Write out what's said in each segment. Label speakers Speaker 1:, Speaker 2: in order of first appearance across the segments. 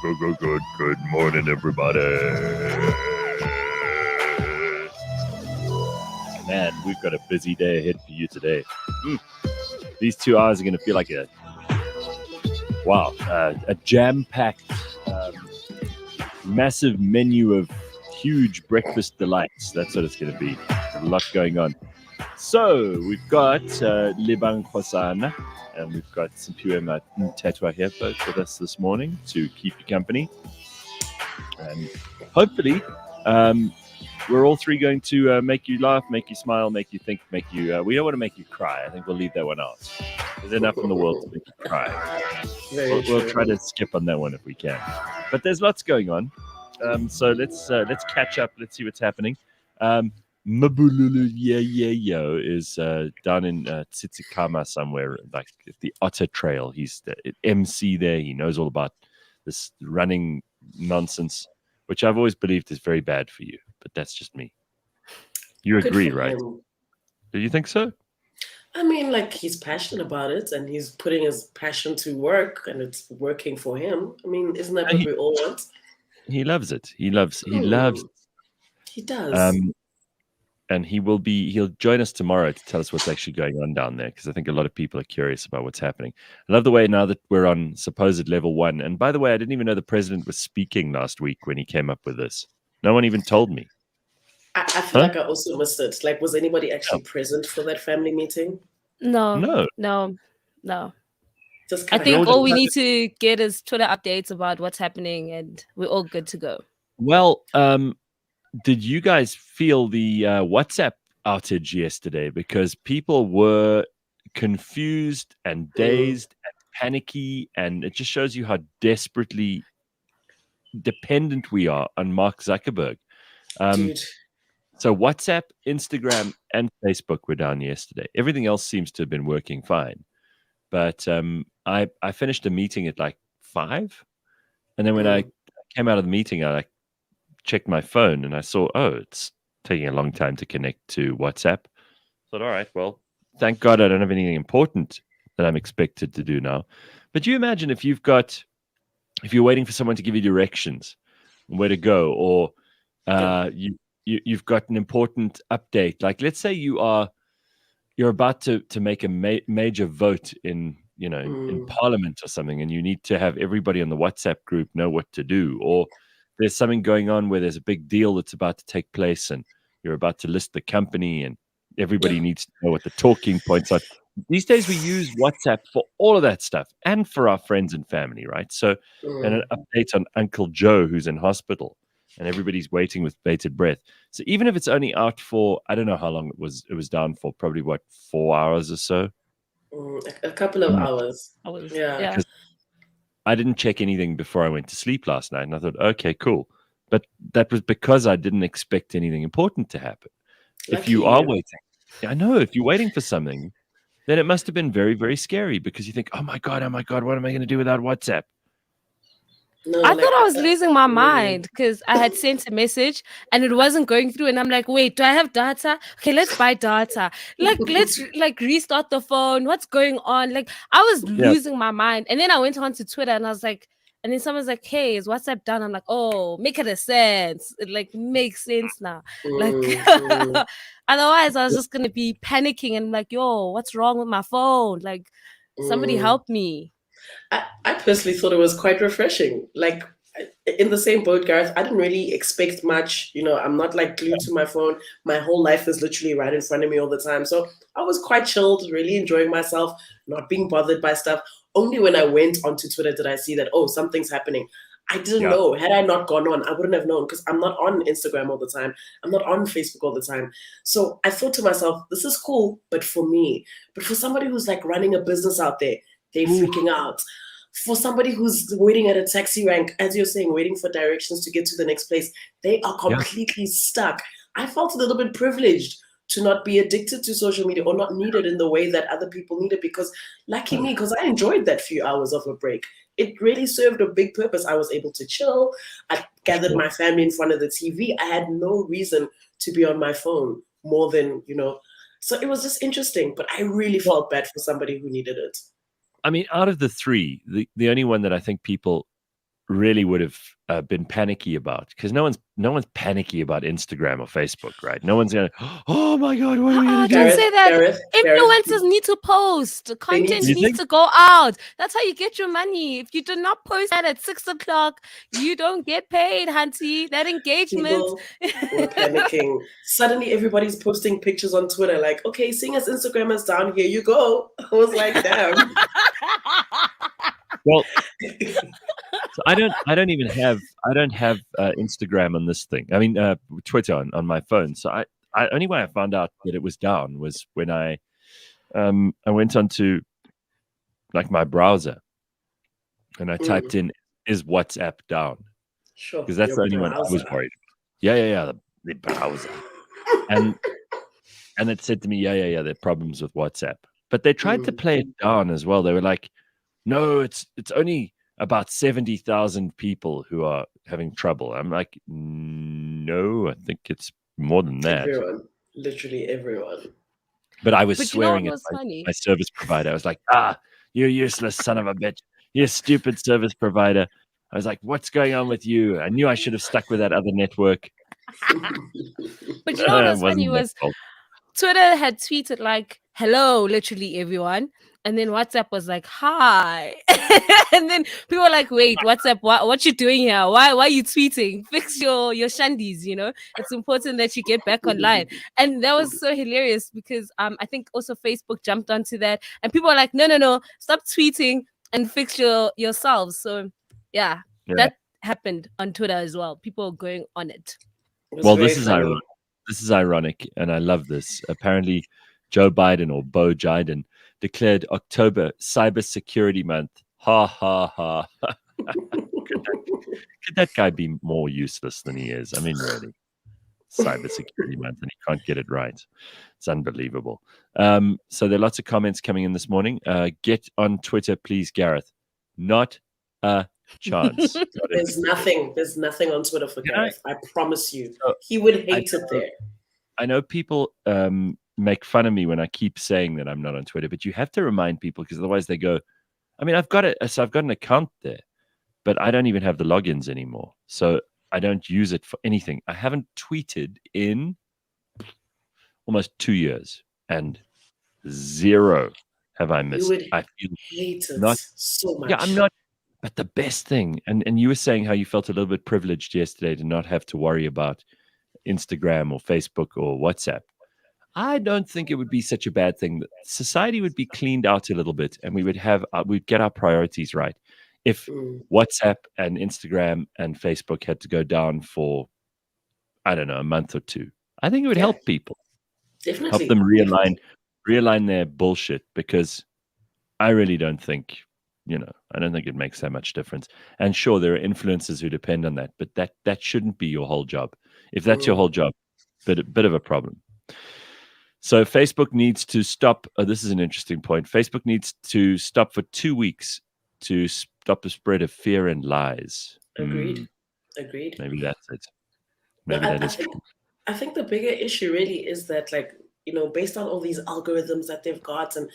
Speaker 1: Good morning, everybody. Man, we've got a busy day ahead for you today. These 2 hours are going to feel like a jam-packed, massive menu of huge breakfast delights. That's what it's going to be. A lot going on. So we've got Lebang Kgosana, and we've got some Puema Tetwa here both with us this morning to keep you company. And hopefully, we're all three going to make you laugh, make you smile, make you think, make you... we don't want to make you cry. I think we'll leave that one out. There's enough in the world to make you cry. We'll try to skip on that one if we can. But there's lots going on. So let's catch up. Let's see what's happening. Mabululu Yo is down in Tsitsikamma somewhere, like the Otter Trail. He's the MC there. He knows all about this running nonsense, which I've always believed is very bad for you. But that's just me. You agree, right? Do you think so?
Speaker 2: I mean, like, he's passionate about it, and he's putting his passion to work, and it's working for him. I mean, isn't that what we all want?
Speaker 1: He loves it. He loves.
Speaker 2: He does.
Speaker 1: And he'll join us tomorrow to tell us what's actually going on down there, because I think a lot of people are curious about what's happening. I love the way now that we're on supposed level 1. And by the way, I didn't even know the president was speaking last week when he came up with this. No one even told me.
Speaker 2: I feel like I also missed it. Like, was anybody actually present for that family meeting?
Speaker 3: No. I think all we need to get is Twitter updates about what's happening, and we're all good to go.
Speaker 1: Well, did you guys feel the WhatsApp outage yesterday? Because people were confused and dazed and panicky, and it just shows you how desperately dependent we are on Mark Zuckerberg.
Speaker 2: Dude.
Speaker 1: So WhatsApp, Instagram, and Facebook were down yesterday. Everything else seems to have been working fine. But I finished a meeting at like 5, and then when I came out of the meeting, I checked my phone and I saw, it's taking a long time to connect to WhatsApp. I thought, all right, well, thank God I don't have anything important that I'm expected to do now. But you imagine if you're waiting for someone to give you directions on where to go, or you've got an important update. Like, let's say you're about to make a major vote in Parliament or something, and you need to have everybody on the WhatsApp group know what to do, or there's something going on where there's a big deal that's about to take place, and you're about to list the company, and everybody needs to know what the talking points are. These days we use WhatsApp for all of that stuff, and for our friends and family, right? So, and an update on Uncle Joe, who's in hospital, and everybody's waiting with bated breath. So even if it's only out for, I don't know how long it was down for, probably 4 hours or so?
Speaker 2: A couple of hours.
Speaker 3: Yeah.
Speaker 1: I didn't check anything before I went to sleep last night, and I thought, okay, cool. But that was because I didn't expect anything important to happen. If you are waiting, I know, if you're waiting for something, then it must have been very, very scary, because you think, oh my God, what am I going to do without WhatsApp?
Speaker 3: I thought I was losing my mind, because I had sent a message and it wasn't going through, and I'm like, wait, do I have data? Okay, let's buy data. Let's restart the phone. What's going on? Like, I was losing my mind. And then I went on to Twitter and I was like, and then someone's like, hey, is WhatsApp done? I'm like, oh, make it a sense. It makes sense now. Otherwise I was just gonna be panicking and like, yo, what's wrong with my phone? Like, somebody help me.
Speaker 2: I personally thought it was quite refreshing. Like, in the same boat, Gareth, I didn't really expect much. I'm not like glued to my phone. My whole life is literally right in front of me all the time. So I was quite chilled, really enjoying myself, not being bothered by stuff. Only when I went onto Twitter did I see that, something's happening. I didn't know. Had I not gone on, I wouldn't have known, because I'm not on Instagram all the time. I'm not on Facebook all the time. So I thought to myself, this is cool, but for me. But for somebody who's like running a business out there, they're freaking out. For somebody who's waiting at a taxi rank, as you're saying, waiting for directions to get to the next place, they are completely stuck. I felt a little bit privileged to not be addicted to social media, or not need it in the way that other people need it, because lucky me, because I enjoyed that few hours of a break. It really served a big purpose. I was able to chill. I gathered my family in front of the TV. I had no reason to be on my phone more than, So it was just interesting, but I really felt bad for somebody who needed it.
Speaker 1: I mean, out of the three, the only one that I think people really would have been panicky about, because no one's panicky about Instagram or Facebook, right? No one's gonna, oh my god, what are we gonna do?
Speaker 3: Don't say that.
Speaker 2: Gareth,
Speaker 3: Influencers need to post. Content needs to go out. That's how you get your money. If you do not post that at 6 o'clock, you don't get paid, Hunty. That engagement.
Speaker 2: People were panicking. Suddenly, everybody's posting pictures on Twitter, like, okay, seeing as Instagram is down, here you go. I was like, damn.
Speaker 1: Well, so I don't have Instagram on this thing. I mean, Twitter on my phone. So I only way I found out that it was down was when I went onto like my browser and I typed in, is WhatsApp down?
Speaker 2: Sure.
Speaker 1: Because that's the only one I was worried about. Yeah, the browser. and it said to me, yeah, there are problems with WhatsApp. But they tried to play it down as well. They were like, no, it's only about 70,000 people who are having trouble. I'm like, no, I think it's more than that.
Speaker 2: Everyone, literally everyone.
Speaker 1: But I was swearing at my service provider. I was like, you useless son of a bitch. You stupid service provider. I was like, what's going on with you? I knew I should have stuck with that other network.
Speaker 3: But you know what was funny was Twitter had tweeted like, hello, literally everyone. And then WhatsApp was like, hi. And then people were like, wait, WhatsApp, what you doing here? Why are you tweeting? Fix your shandies, you know? It's important that you get back online. And that was so hilarious because I think also Facebook jumped onto that. And people were like, no, stop tweeting and fix yourselves. So yeah, that happened on Twitter as well. People going on it.
Speaker 1: Well, this is ironic. This is ironic, and I love this. Apparently, Joe Biden or Bo Jiden declared October Cybersecurity Month. Ha, ha, ha. Could that guy be more useless than he is? I mean, really. Cybersecurity Month, and he can't get it right. It's unbelievable. So there are lots of comments coming in this morning. Get on Twitter, please, Gareth. Not a chance.
Speaker 2: There's nothing on Twitter for Gareth. I promise you. He would hate it there.
Speaker 1: I know people make fun of me when I keep saying that I'm not on Twitter, but you have to remind people because otherwise they go, I mean, I've got an account there, but I don't even have the logins anymore. So I don't use it for anything. I haven't tweeted in almost 2 years and zero have I missed. I feel
Speaker 2: hate it so much.
Speaker 1: Yeah, I'm not. But the best thing, and you were saying how you felt a little bit privileged yesterday to not have to worry about Instagram or Facebook or WhatsApp. I don't think it would be such a bad thing. That society would be cleaned out a little bit, and we'd get our priorities right. If WhatsApp and Instagram and Facebook had to go down for, I don't know, a month or two, I think it would help people.
Speaker 2: Definitely.
Speaker 1: Help them realign their bullshit, because I really don't think, I don't think it makes that much difference. And sure, there are influencers who depend on that, but that shouldn't be your whole job. If that's your whole job, a bit of a problem. So Facebook needs to stop. This is an interesting point. Facebook needs to stop for 2 weeks to stop the spread of fear and lies.
Speaker 2: Agreed.
Speaker 1: Maybe that's it. Maybe that is true.
Speaker 2: I think the bigger issue really is that, based on all these algorithms that they've got and,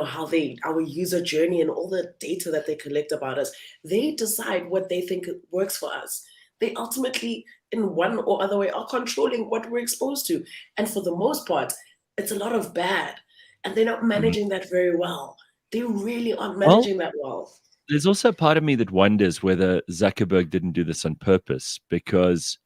Speaker 2: how our user journey and all the data that they collect about us, they decide what they think works for us. They ultimately, in one or other way, are controlling what we're exposed to. And for the most part, it's a lot of bad. And they're not managing that very well. They really aren't managing that well.
Speaker 1: There's also a part of me that wonders whether Zuckerberg didn't do this on purpose, because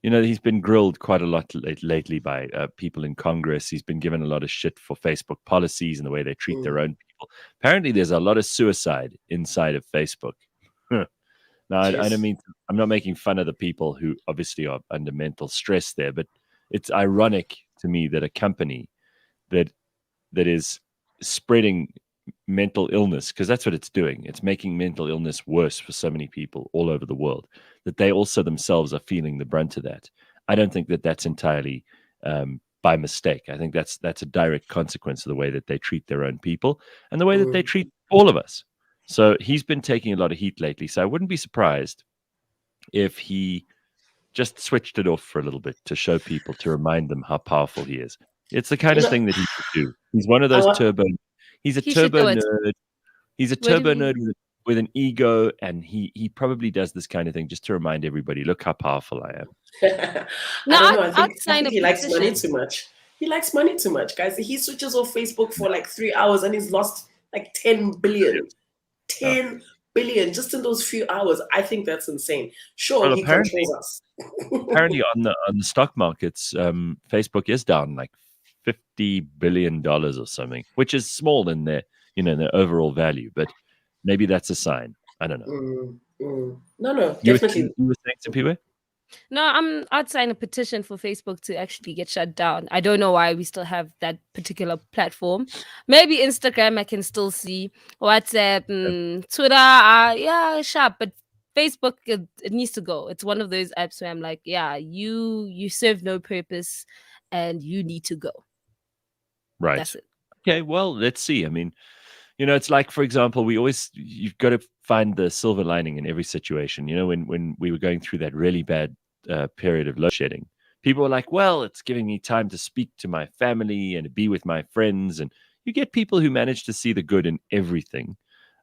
Speaker 1: he's been grilled quite a lot lately by people in Congress. He's been given a lot of shit for Facebook policies and the way they treat their own people. Apparently, there's a lot of suicide inside of Facebook. Now, I don't mean, I'm not making fun of the people who obviously are under mental stress there, but it's ironic to me that a company that is spreading mental illness, because that's what it's doing. It's making mental illness worse for so many people all over the world, that they also themselves are feeling the brunt of that. I don't think that that's entirely by mistake. I think that's a direct consequence of the way that they treat their own people and the way that they treat all of us. So he's been taking a lot of heat lately. So I wouldn't be surprised if he just switched it off for a little bit to show people, to remind them how powerful he is. It's the kind of thing that he should do. He's one of those turbo. He's a turbo nerd. He's a turbo nerd with an ego, and he probably does this kind of thing just to remind everybody, look how powerful I am.
Speaker 2: I don't know. I
Speaker 3: I'd
Speaker 2: think
Speaker 3: sign a
Speaker 2: he likes money
Speaker 3: petition.
Speaker 2: too much. He likes money too much, guys. He switches off Facebook for like 3 hours and he's lost like 10 billion. 10 billion just in those few hours. I think that's insane. Sure,
Speaker 1: Well,
Speaker 2: he controls us.
Speaker 1: apparently on the stock markets, Facebook is down like $50 billion or something, which is small in their their overall value, but maybe that's a sign. I don't know.
Speaker 2: No,
Speaker 1: You
Speaker 2: definitely.
Speaker 1: were saying to people?
Speaker 3: No, I'd sign a petition for Facebook to actually get shut down. I don't know why we still have that particular platform. Maybe Instagram I can still see. WhatsApp, Twitter, yeah, sharp. But Facebook, it needs to go. It's one of those apps where I'm like, yeah, you serve no purpose, and you need to go.
Speaker 1: Right.
Speaker 3: That's it.
Speaker 1: Okay. Well, let's see. I mean, it's like, for example, you've got to find the silver lining in every situation. When we were going through that really bad period of load shedding, people were like, well, it's giving me time to speak to my family and to be with my friends. And you get people who manage to see the good in everything.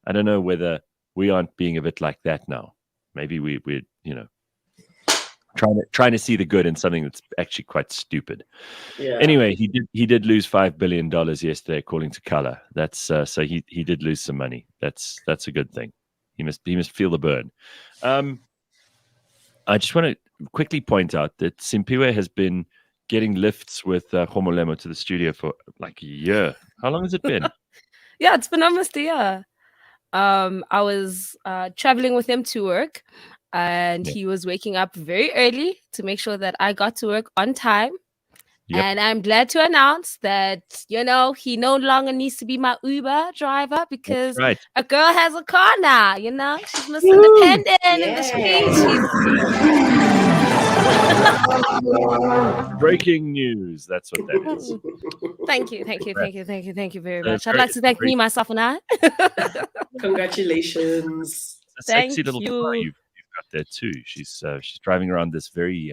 Speaker 1: I don't know whether we aren't being a bit like that now. Maybe we're trying to see the good in something that's actually quite stupid.
Speaker 2: Yeah.
Speaker 1: Anyway, he did lose $5 billion yesterday, according to Color. That's so he did lose some money. That's a good thing. He must feel the burn. I just want to quickly point out that Simpiwe has been getting lifts with Homolemo to the studio for like a year. How long has it been?
Speaker 3: Yeah, it's been almost a year. I was traveling with him to work, and he was waking up very early to make sure that I got to work on time.
Speaker 1: Yep.
Speaker 3: And I'm glad to announce that, he no longer needs to be my Uber driver because a girl has a car now, she's Miss Independent in the streets.
Speaker 1: Breaking news. That's what that is.
Speaker 3: Thank you very much. I'd like to thank me, myself, and I.
Speaker 2: Congratulations.
Speaker 1: A sexy little car you've got there too. She's driving around this very,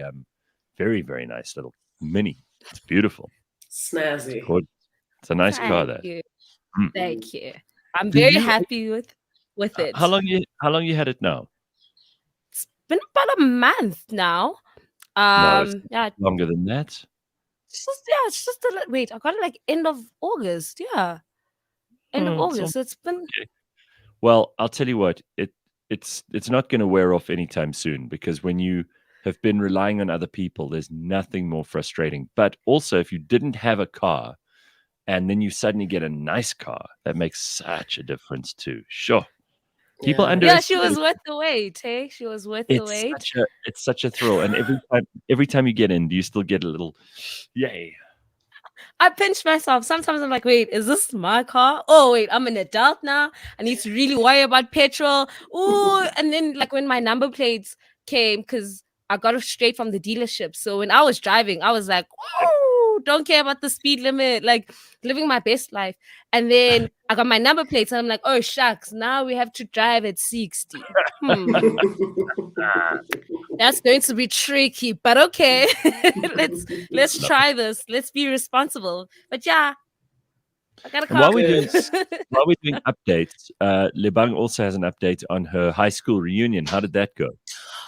Speaker 1: very, very nice little Mini. It's beautiful.
Speaker 2: Snazzy.
Speaker 1: It's a nice car there.
Speaker 3: Thank you. I'm very happy with it.
Speaker 1: How long you had it now?
Speaker 3: It's been about a month now.
Speaker 1: No, it's longer than that.
Speaker 3: It's just wait. I got it like end of August. Yeah, end of August. So it's been.
Speaker 1: Okay. Well, I'll tell you what. It's not going to wear off anytime soon, because when you have been relying on other people, there's nothing more frustrating. But also, if you didn't have a car and then you suddenly get a nice car, that makes such a difference too. Sure. People underestimate.
Speaker 3: Yeah, she was worth the wait, hey? She was worth the wait.
Speaker 1: It's such a thrill. And every time you get in, do you still get a little yay?
Speaker 3: I pinch myself. Sometimes I'm like, wait, is this my car? Oh, wait, I'm an adult now. I need to really worry about petrol. Ooh, and then like when my number plates came, because I got it straight from the dealership. So when I was driving, I was like, whoa, don't care about the speed limit, like living my best life. And then I got my number plates and I'm like, oh, shucks, now we have to drive at 60. That's going to be tricky, but okay. let's try this. Let's be responsible. But yeah, I got a car.
Speaker 1: While we're doing updates, Lebang also has an update on her high school reunion. How did that go?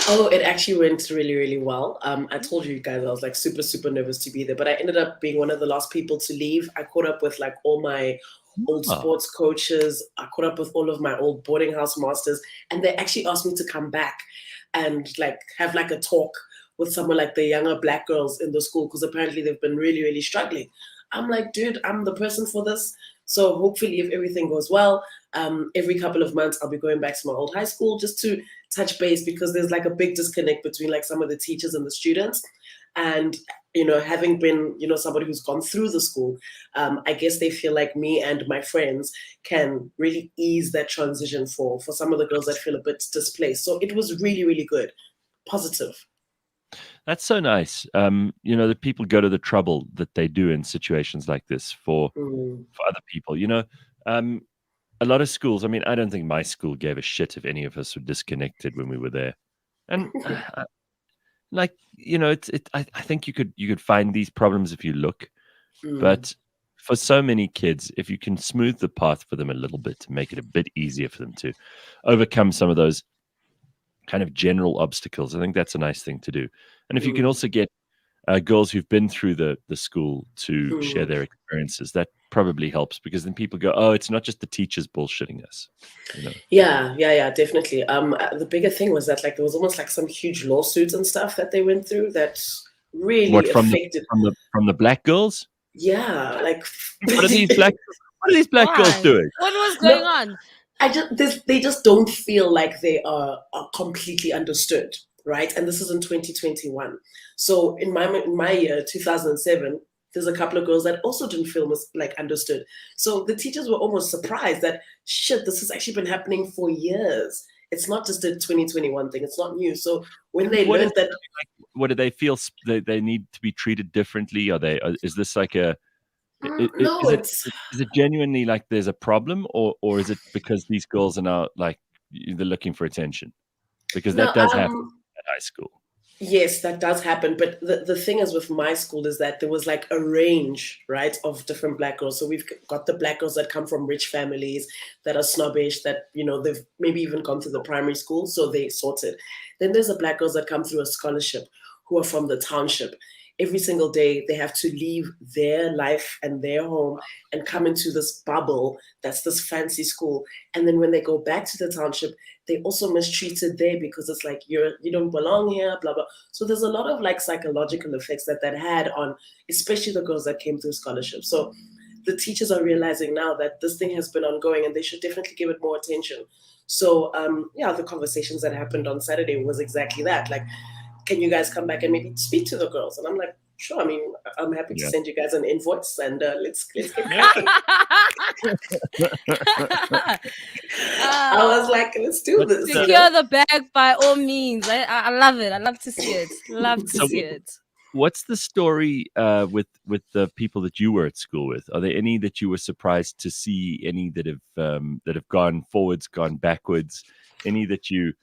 Speaker 2: Oh, it actually went really, really well. I told you guys I was like super, super nervous to be there, but I ended up being one of the last people to leave. I caught up with like all my old sports coaches. I caught up with all of my old boarding house masters, and they actually asked me to come back and like have like a talk with some of like the younger black girls in the school, because apparently they've been really, really struggling. I'm like, dude, I'm the person for this. So hopefully if everything goes well, every couple of months I'll be going back to my old high school just to touch base, because there's like a big disconnect between like some of the teachers and the students. And, having been, somebody who's gone through the school, I guess they feel like me and my friends can really ease that transition for some of the girls that feel a bit displaced. So it was really, really good. Positive.
Speaker 1: That's so nice. That people go to the trouble that they do in situations like this for other people. A lot of schools, I mean, I don't think my school gave a shit if any of us were disconnected when we were there. And I think you could find these problems if you look. But for so many kids, if you can smooth the path for them a little bit to make it a bit easier for them to overcome some of those kind of general obstacles, I think that's a nice thing to do. And if you can also get girls who've been through the school to share their experiences, that probably helps, because then people go, oh, it's not just the teachers bullshitting us. You know?
Speaker 2: Yeah, definitely. The bigger thing was that like there was almost like some huge lawsuits and stuff that they went through that really affected
Speaker 1: from the black girls.
Speaker 2: Yeah, like
Speaker 1: what are these black girls doing?
Speaker 3: What was going on?
Speaker 2: They just don't feel like they are completely understood, right? And this is in 2021. So in my year, 2007, there's a couple of girls that also didn't feel like understood. So the teachers were almost surprised that shit, this has actually been happening for years. It's not just a 2021 thing. It's not new. So when they learned that,
Speaker 1: what do they feel? They need to be treated differently? Is this like a?
Speaker 2: No,
Speaker 1: is it genuinely like there's a problem, or is it because these girls are now like they're looking for attention? Because that does happen at high school.
Speaker 2: Yes, that does happen. But the thing is with my school is that there was like a range, right, of different black girls. So we've got the black girls that come from rich families that are snobbish, that, you know, they've maybe even gone to the primary school, so they sorted. Then there's the black girls that come through a scholarship who are from the township. Every single day they have to leave their life and their home and come into this bubble that's this fancy school. And then when they go back to the township, they also mistreated there because it's like you don't belong here, blah blah. So there's a lot of like psychological effects that had on especially the girls that came through scholarships. So the teachers are realizing now that this thing has been ongoing and they should definitely give it more attention. So the conversations that happened on Saturday was exactly that. Like, can you guys come back and maybe speak to the girls? And I'm like, sure. I mean, I'm happy to send you guys an invoice and let's get cracking. I was like, let's do this.
Speaker 3: Secure the bag by all means. I love it. I love to see it. Love to see it.
Speaker 1: What's the story with the people that you were at school with? Are there any that you were surprised to see? Any that have gone forwards, gone backwards? Any that you're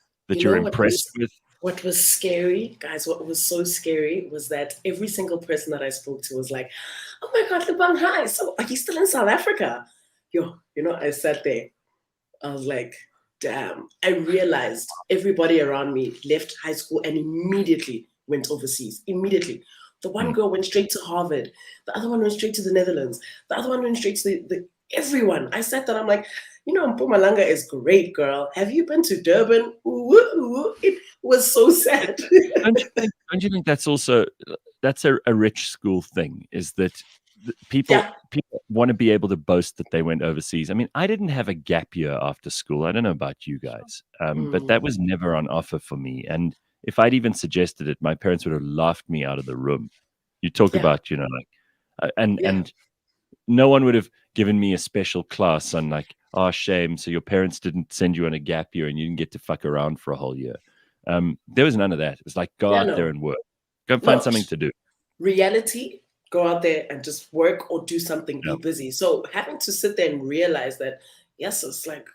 Speaker 1: impressed with?
Speaker 2: What was scary, guys, what was so scary was that every single person that I spoke to was like, oh my God, Lebang, hi. So are you still in South Africa? I sat there. I was like, damn. I realized everybody around me left high school and immediately went overseas. Immediately. The one girl went straight to Harvard. The other one went straight to the Netherlands. The other one went straight to everyone. I sat there, I'm like, Mpumalanga is great, girl. Have you been to Durban? Ooh. It was so sad.
Speaker 1: Don't you think that's a rich school thing? Is that people want to be able to boast that they went overseas? I mean, I didn't have a gap year after school. I don't know about you guys, but that was never on offer for me. And if I'd even suggested it, my parents would have laughed me out of the room. You talk about, and no one would have given me a special class on like, oh, shame. So your parents didn't send you on a gap year and you didn't get to fuck around for a whole year. There was none of that. It was like, go out there and work. Go and find something to do.
Speaker 2: Reality, go out there and just work or do something, be busy. So having to sit there and realize that, yes, it's like,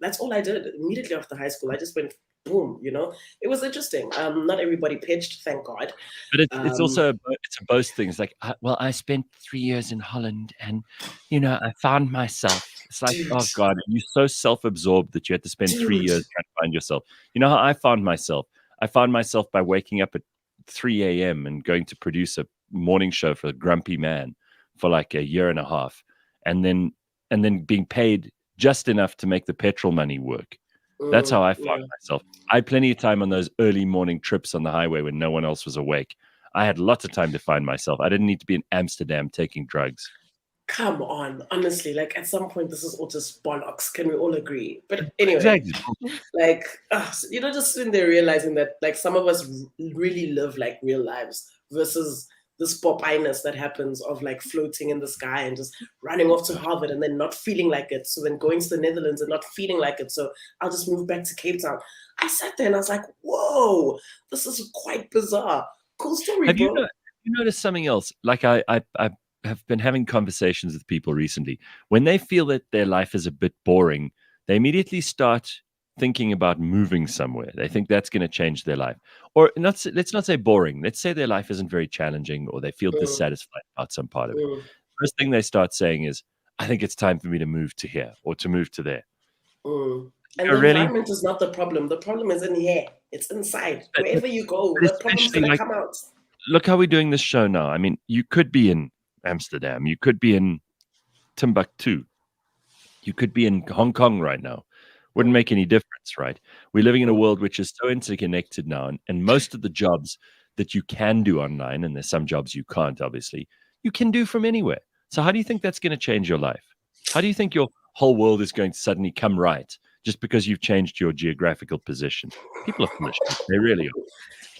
Speaker 2: that's all I did immediately after high school. I just went, boom, it was interesting. Not everybody pitched, thank God.
Speaker 1: But it's also it's a boast thing. It's like, I spent 3 years in Holland and, I found myself. It's like, oh God, you're so self-absorbed that you had to spend 3 years trying to find yourself. You know how I found myself? I found myself by waking up at 3 a.m. and going to produce a morning show for a grumpy man for like a year and a half, and then being paid just enough to make the petrol money work. That's how I found myself. I had plenty of time on those early morning trips on the highway when no one else was awake. I had lots of time to find myself. I didn't need to be in Amsterdam taking drugs.
Speaker 2: Come on, honestly, like at some point, this is all just bollocks. Can we all agree? But anyway,
Speaker 1: exactly.
Speaker 2: Like, just sitting there realizing that like some of us really live like real lives versus this Popeye-ness that happens of like floating in the sky and just running off to Harvard and then not feeling like it. So then going to the Netherlands and not feeling like it. So I'll just move back to Cape Town. I sat there and I was like, whoa, this is quite bizarre. Cool story,
Speaker 1: Have
Speaker 2: bro.
Speaker 1: you noticed something else? Like I have been having conversations with people recently. When they feel that their life is a bit boring, they immediately start thinking about moving somewhere. They think that's going to change their life. Or let's not say boring. Let's say their life isn't very challenging or they feel dissatisfied about some part of it. first thing they start saying is, I think it's time for me to move to here or to move to there.
Speaker 2: And the environment is not the problem. The problem is in here. It's inside. Wherever you go, the problem's going to come out.
Speaker 1: Look how we're doing this show now. I mean, you could be in Amsterdam. You could be in Timbuktu. You could be in Hong Kong right now. Wouldn't make any difference, right? We're living in a world which is so interconnected now. And most of the jobs that you can do online, and there's some jobs you can't, obviously, you can do from anywhere. So how do you think that's going to change your life? How do you think your whole world is going to suddenly come right just because you've changed your geographical position? People are foolish. They really are.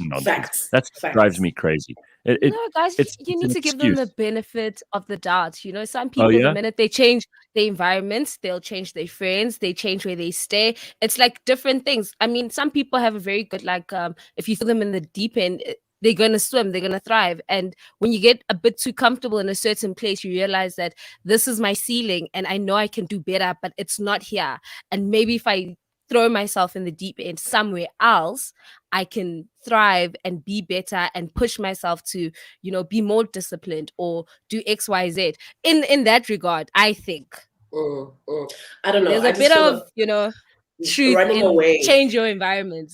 Speaker 1: Nonsense. That's what drives me crazy.
Speaker 3: No, guys, you need to give them the benefit of the doubt. You know, some people, the minute they change the environments, they'll change their friends, they change where they stay. It's like different things. I mean, some people have a very good, like, if you throw them in the deep end, they're going to swim, they're going to thrive. And when you get a bit too comfortable in a certain place, you realize that this is my ceiling and I know I can do better, but it's not here. And maybe if I throw myself in the deep end somewhere else, I can thrive and be better and push myself to, you know, be more disciplined or do X, Y, Z. In that regard, I think.
Speaker 2: I don't know.
Speaker 3: There's a bit of, you know, truth
Speaker 2: running
Speaker 3: in
Speaker 2: away.
Speaker 3: Change your environment.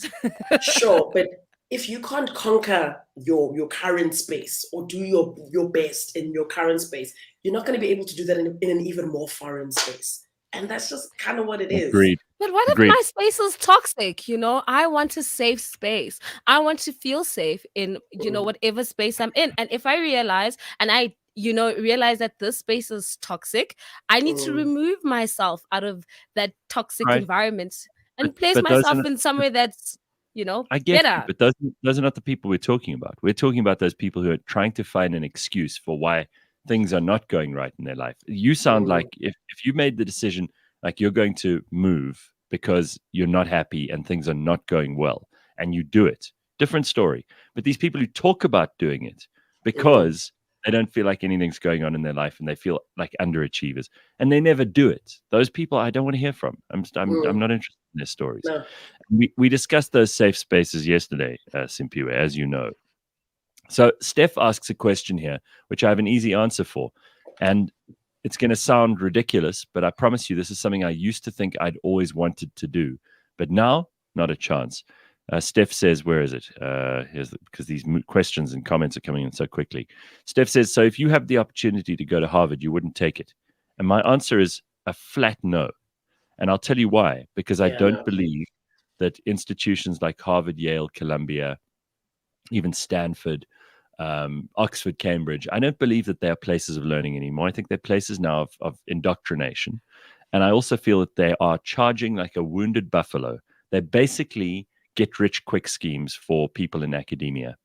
Speaker 2: Sure, but if you can't conquer your current space or do your best in your current space, you're not going to be able to do that in an even more foreign space. And that's just kind of what it is.
Speaker 1: Agreed.
Speaker 3: But what if my space is toxic? You know, I want a safe space. I want to feel safe in, you know, whatever space I'm in. And if I realize, and I, you know, realize that this space is toxic, I need to remove myself out of that toxic environment and place myself in somewhere that's, you know,
Speaker 1: I get
Speaker 3: better.
Speaker 1: You, but those are not the people we're talking about. We're talking about those people who are trying to find an excuse for why things are not going right in their life. You sound like if you made the decision, like you're going to move because you're not happy and things are not going well, and you do it, different story. But these people who talk about doing it because they don't feel like anything's going on in their life and they feel like underachievers and they never do it. Those people I don't want to hear from. I'm not interested in their stories.
Speaker 2: No.
Speaker 1: We discussed those safe spaces yesterday, Simpiwe, as you know. So Steph asks a question here, which I have an easy answer for. And it's going to sound ridiculous, but I promise you this is something I used to think I'd always wanted to do. But now, not a chance. Steph says, where is it? Because these questions and comments are coming in so quickly. Steph says, so if you have the opportunity to go to Harvard, you wouldn't take it. And my answer is a flat no. And I'll tell you why. Because I don't believe that institutions like Harvard, Yale, Columbia, even Stanford, Oxford, Cambridge, I don't believe that they are places of learning anymore. I think they're places now of indoctrination. And I also feel that they are charging like a wounded buffalo. They basically get rich quick schemes for people in academia.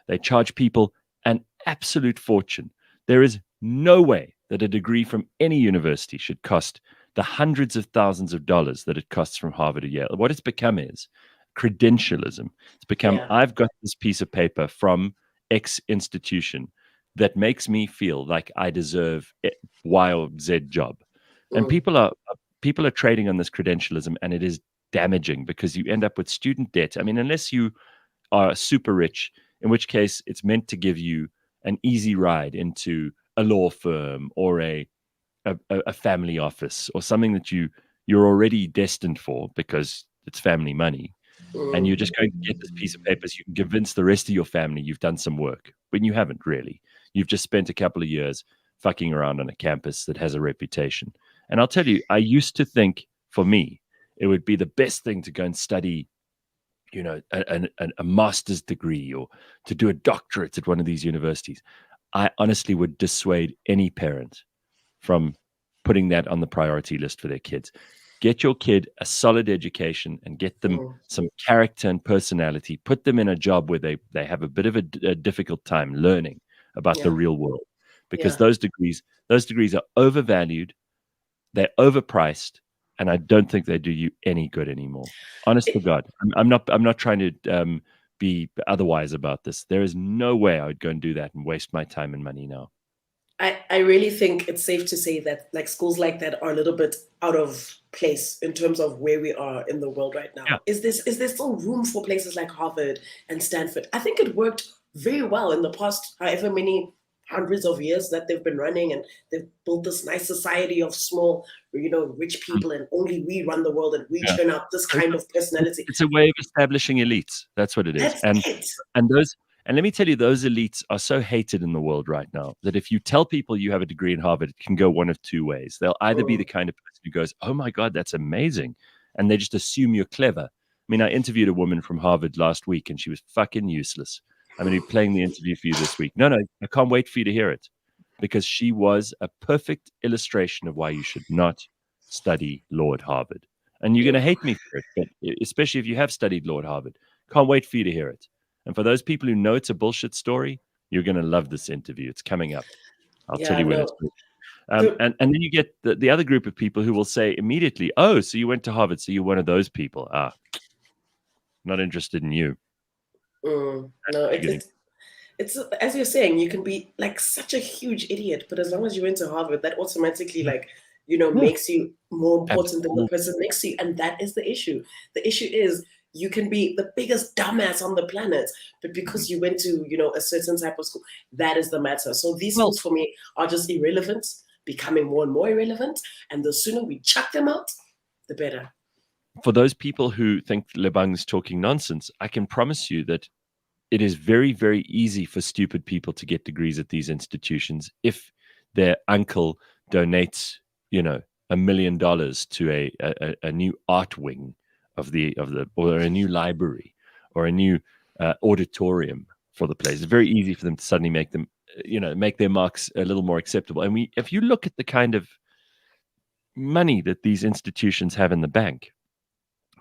Speaker 1: They charge people an absolute fortune. There is no way that a degree from any university should cost the hundreds of thousands of dollars that it costs from Harvard or Yale. What it's become is credentialism. It's become, I've got this piece of paper from X institution that makes me feel like I deserve Y or Z job. And people are trading on this credentialism, and it is damaging because you end up with student debt. I mean, unless you are super rich, in which case it's meant to give you an easy ride into a law firm or a family office or something that you're already destined for because it's family money. And you're just going to get this piece of paper so you can convince the rest of your family you've done some work when you haven't really. You've just spent a couple of years fucking around on a campus that has a reputation. And I'll tell you, I used to think for me, it would be the best thing to go and study, you know, a master's degree or to do a doctorate at one of these universities. I honestly would dissuade any parent from putting that on the priority list for their kids. Get your kid a solid education and get them some character and personality. Put them in a job where they have a bit of a difficult time learning about the real world, because those degrees are overvalued, they're overpriced, and I don't think they do you any good anymore. Honest to God, I'm not trying to be otherwise about this. There is no way I would go and do that and waste my time and money now.
Speaker 2: I really think it's safe to say that like schools like that are a little bit out of place in terms of where we are in the world right now. Yeah. Is there still room for places like Harvard and Stanford? I think it worked very well in the past, however many hundreds of years that they've been running, and they've built this nice society of small, rich people, and only we run the world, and we churn out this kind of personality.
Speaker 1: It's a way of establishing elites. That's what it is.
Speaker 2: That's it.
Speaker 1: And let me tell you, those elites are so hated in the world right now that if you tell people you have a degree in Harvard, it can go one of two ways. They'll either be the kind of person who goes, "Oh my God, that's amazing," and they just assume you're clever. I mean, I interviewed a woman from Harvard last week, and she was fucking useless. I'm going to be playing the interview for you this week. No, I can't wait for you to hear it, because she was a perfect illustration of why you should not study law at Harvard. And you're going to hate me for it, but especially if you have studied law at Harvard. Can't wait for you to hear it. And for those people who know it's a bullshit story, you're going to love this interview. It's coming up. I'll tell you when it's. And then you get the other group of people who will say immediately, "Oh, so you went to Harvard, so you're one of those people." Not interested in you.
Speaker 2: No, it's as you're saying, you can be like such a huge idiot, but as long as you went to Harvard, that automatically makes you more important than the person next to you. And that is the issue. The issue is you can be the biggest dumbass on the planet, but because you went to, a certain type of school, that is the matter. So these schools for me are just irrelevant, becoming more and more irrelevant. And the sooner we chuck them out, the better.
Speaker 1: For those people who think Lebang's talking nonsense, I can promise you that it is very, very easy for stupid people to get degrees at these institutions if their uncle donates, $1 million to a new art wing of the or a new library or a new auditorium for the place. It's very easy for them to suddenly make them, make their marks a little more acceptable. And if you look at the kind of money that these institutions have in the bank,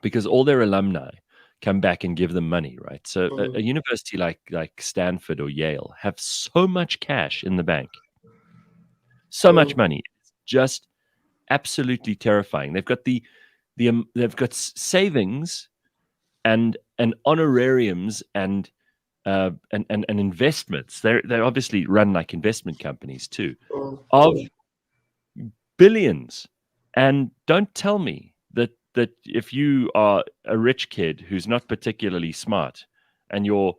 Speaker 1: because all their alumni come back and give them money, right? So a university like Stanford or Yale have so much cash in the bank, so much money. It's just absolutely terrifying. They've got they've got savings and honorariums and investments. They obviously run like investment companies too, of billions. And don't tell me that if you are a rich kid who's not particularly smart and your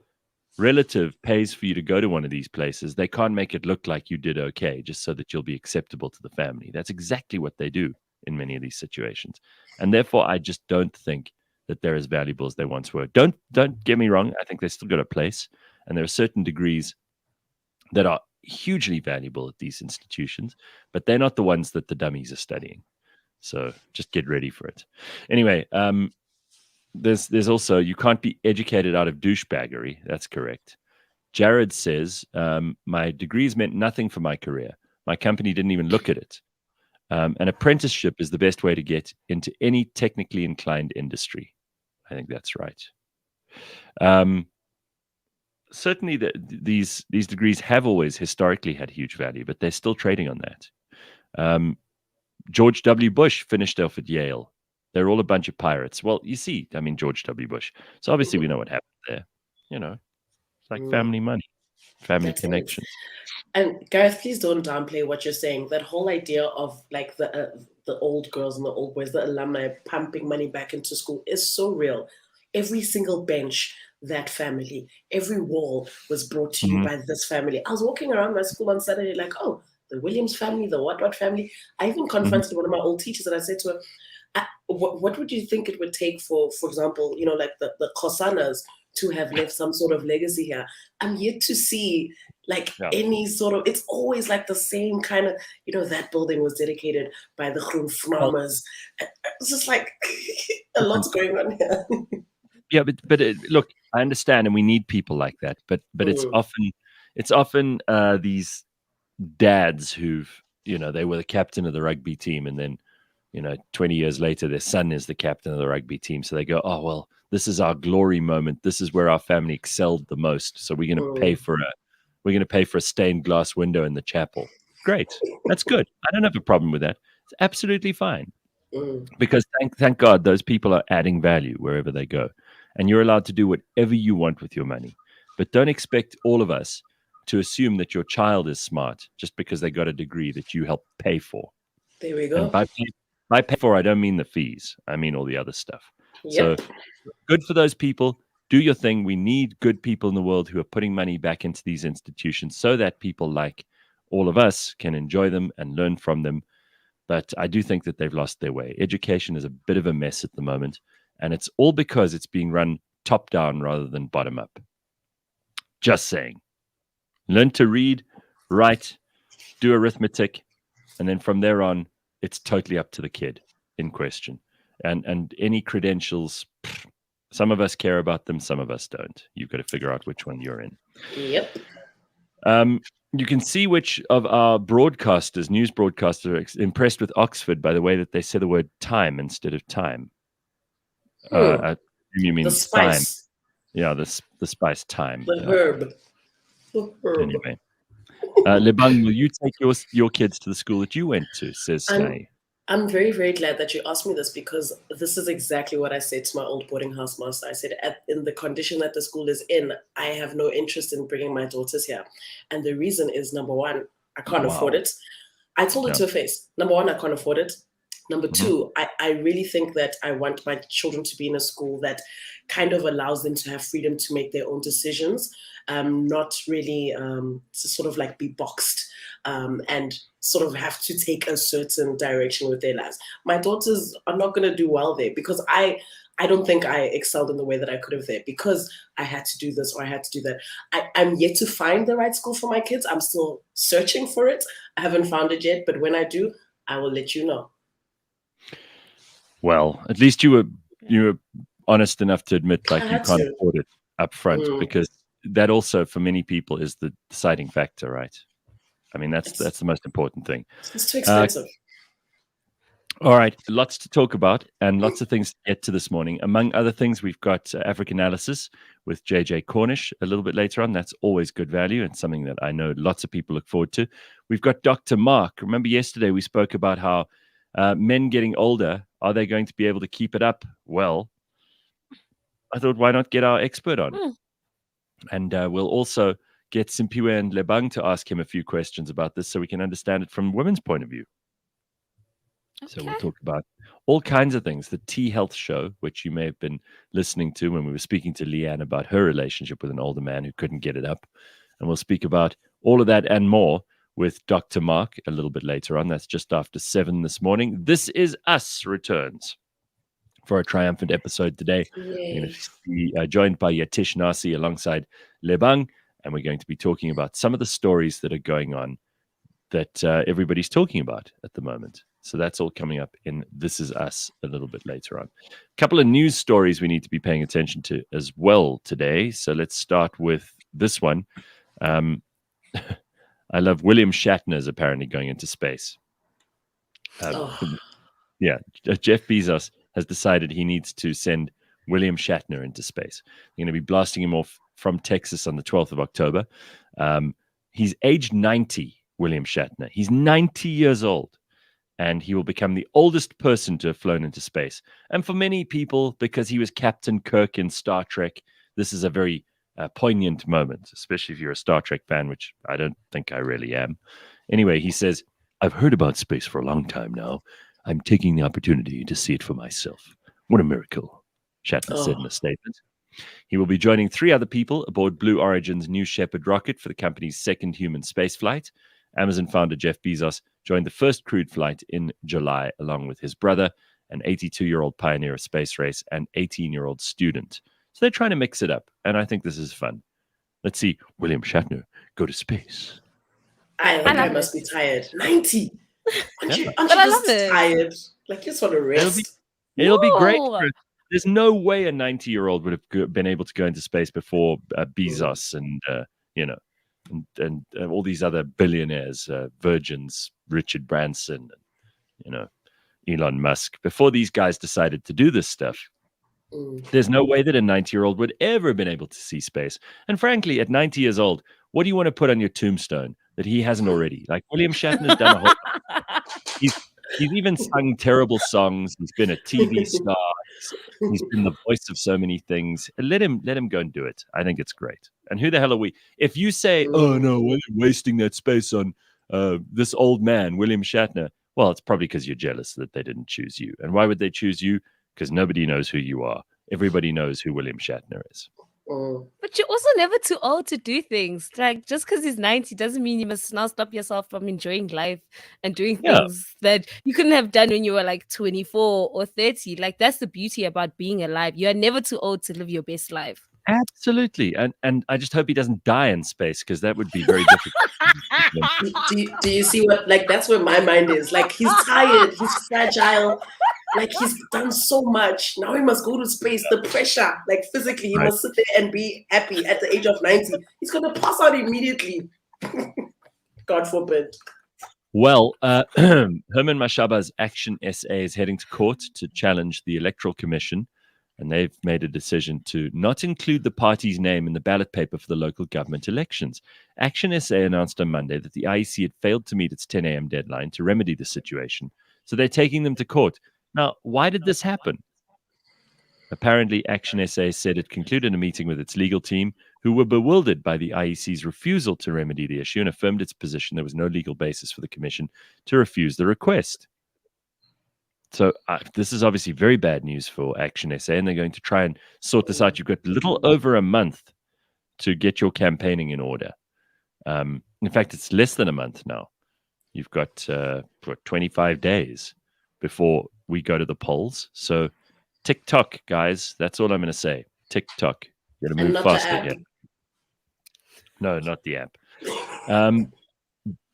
Speaker 1: relative pays for you to go to one of these places, they can't make it look like you did okay just so that you'll be acceptable to the family. That's exactly what they do in many of these situations. And therefore, I just don't think that they're as valuable as they once were. Don't get me wrong. I think they've still got a place. And there are certain degrees that are hugely valuable at these institutions, but they're not the ones that the dummies are studying. So just get ready for it. Anyway, there's also, you can't be educated out of douchebaggery. That's correct. Jared says, my degrees meant nothing for my career. My company didn't even look at it. An apprenticeship is the best way to get into any technically inclined industry. I think that's right. Certainly these degrees have always historically had huge value, but they're still trading on that. George W. Bush finished off at Yale. They're all a bunch of pirates. Well, you see, George W. Bush. So obviously we know what happened there. It's like family money, family connections.
Speaker 2: And Gareth, please don't downplay what you're saying. That whole idea of like the old girls and the old boys, the alumni pumping money back into school is so real. Every single bench, that family, every wall was brought to you by this family. I was walking around my school on Saturday like, oh, the Williams family, the what family. I even confronted one of my old teachers and I said to her, what would you think it would take for example, like the Kgosanas to have left some sort of legacy here? I'm yet to see any sort of, it's always like the same kind of, that building was dedicated by the Groenflammers. It's just like a lot's going on here.
Speaker 1: Yeah, but look, I understand, and we need people like that. But it's often these dads who've, they were the captain of the rugby team, and then 20 years later their son is the captain of the rugby team, so they go, oh well, this is our glory moment, this is where our family excelled the most, so we're going to pay for a stained glass window in the chapel. Great, that's good. I don't have a problem with that. It's absolutely fine, because thank God those people are adding value wherever they go, and you're allowed to do whatever you want with your money. But don't expect all of us to assume that your child is smart just because they got a degree that you helped pay for.
Speaker 2: There we go.
Speaker 1: And by pay for, I don't mean the fees. I mean all the other stuff. Yep. So good for those people. do your thing. We need good people in the world who are putting money back into these institutions so that people like all of us can enjoy them and learn from them. But I do think that they've lost their way. Education is a bit of a mess at the moment, and it's all because it's being run top down rather than bottom up. Just saying. Learn to read, write, do arithmetic, and then from there on, it's totally up to the kid in question. And any credentials, some of us care about them, some of us don't. You've got to figure out which one you're in.
Speaker 2: Yep.
Speaker 1: You can see which of our broadcasters, news broadcasters, are impressed with Oxford by the way that they say the word time instead of time. You mean
Speaker 2: the spice?
Speaker 1: Time. Yeah, the spice time.
Speaker 2: The herb. The herb.
Speaker 1: Anyway. Lebang, will you take your kids to the school that you went to, says Snai?
Speaker 2: I'm very, very glad that you asked me this, because this is exactly what I said to my old boarding house master. I said, in the condition that the school is in, I have no interest in bringing my daughters here. And the reason is, number one, I can't afford it. I told her to her face. Number one, I can't afford it. Number two, I really think that I want my children to be in a school that kind of allows them to have freedom to make their own decisions, not really to sort of like be boxed and sort of have to take a certain direction with their lives. My daughters are not going to do well there, because I don't think I excelled in the way that I could have there, because I had to do this or I had to do that. I'm yet to find the right school for my kids. I'm still searching for it. I haven't found it yet, but when I do, I will let you know.
Speaker 1: Well, at least you were honest enough to admit like you can't afford it up front, because that also for many people is the deciding factor, right? I mean, that's the most important thing.
Speaker 2: It's too expensive.
Speaker 1: All right, lots to talk about and lots of things to get to this morning. Among other things, we've got African Analysis with JJ Cornish a little bit later on. That's always good value and something that I know lots of people look forward to. We've got Dr. Mark. Remember yesterday we spoke about how men getting older, are they going to be able to keep it up? Well, I thought, why not get our expert on? And we'll also get Simpiwe and Lebang to ask him a few questions about this so we can understand it from women's point of view. Okay. So we'll talk about all kinds of things. The Tea Health Show, which you may have been listening to when we were speaking to Leanne about her relationship with an older man who couldn't get it up. And we'll speak about all of that and more with Dr. Mark a little bit later on. That's just after 7 this morning. This Is Us returns for a triumphant episode today. Yay. We're going to be joined by Yatish Narsi alongside Lebang, and we're going to be talking about some of the stories that are going on that everybody's talking about at the moment. So that's all coming up in This Is Us a little bit later on. A couple of news stories we need to be paying attention to as well today. So let's start with this one. I love William Shatner is apparently going into space. Yeah, Jeff Bezos has decided he needs to send William Shatner into space. They're going to be blasting him off from Texas on the 12th of October. He's aged 90, William Shatner. He's 90 years old, and he will become the oldest person to have flown into space. And for many people, because he was Captain Kirk in Star Trek, this is a very poignant moment, especially if you're a Star Trek fan, which I don't think I really am. Anyway, he says, I've heard about space for a long time now. I'm taking the opportunity to see it for myself. What a miracle, Shatner said in a statement. He will be joining 3 other people aboard Blue Origin's New Shepard rocket for the company's second human space flight. Amazon founder Jeff Bezos joined the first crewed flight in July, along with his brother, an 82-year-old pioneer of space race, and 18-year-old student. So they're trying to mix it up, and I think this is fun. Let's see William Shatner go to space.
Speaker 2: I think I must be tired. 90. Aren't you
Speaker 3: I love it.
Speaker 2: Tired? Like, you just want to rest.
Speaker 1: It'll be great. There's no way a 90-year-old would have been able to go into space before Bezos and and all these other billionaires, Virgin's Richard Branson, and Elon Musk. Before these guys decided to do this stuff, there's no way that a 90-year-old would ever have been able to see space. And frankly, at 90 years old, what do you want to put on your tombstone that he hasn't already? Like, William Shatner's done a whole He's even sung terrible songs. He's been a TV star. He's been the voice of so many things. Let him go and do it. I think it's great. And who the hell are we? If you say, oh, no, we're wasting that space on this old man, William Shatner, well, it's probably because you're jealous that they didn't choose you. And why would they choose you? Because nobody knows who you are. everybody knows who William Shatner is.
Speaker 3: But you're also never too old to do things. Like, just because he's 90 doesn't mean you must now stop yourself from enjoying life and doing things that you couldn't have done when you were like 24 or 30. Like, that's the beauty about being alive. You are never too old to live your best life.
Speaker 1: Absolutely. And I just hope he doesn't die in space, because that would be very difficult.
Speaker 2: Do you see what, like, that's where my mind is. Like, he's tired, he's fragile, like, he's done so much. Now he must go to space. The pressure, like, physically, he must sit there and be happy at the age of 90. He's going to pass out immediately. God forbid.
Speaker 1: Well, Herman Mashaba's Action SA is heading to court to challenge the Electoral Commission, and they've made a decision to not include the party's name in the ballot paper for the local government elections. Action SA announced on Monday that the IEC had failed to meet its 10 a.m. deadline to remedy the situation, so they're taking them to court. Now, why did this happen? Apparently, Action SA said it concluded a meeting with its legal team, who were bewildered by the IEC's refusal to remedy the issue and affirmed its position there was no legal basis for the Commission to refuse the request. So this is obviously very bad news for Action SA, and they're going to try and sort this out. You've got a little over a month to get your campaigning in order. In fact, it's less than a month now. You've got 25 days before we go to the polls. So TikTok, guys, that's all I'm going to say. TikTok. You're going to move faster here. No, not the app.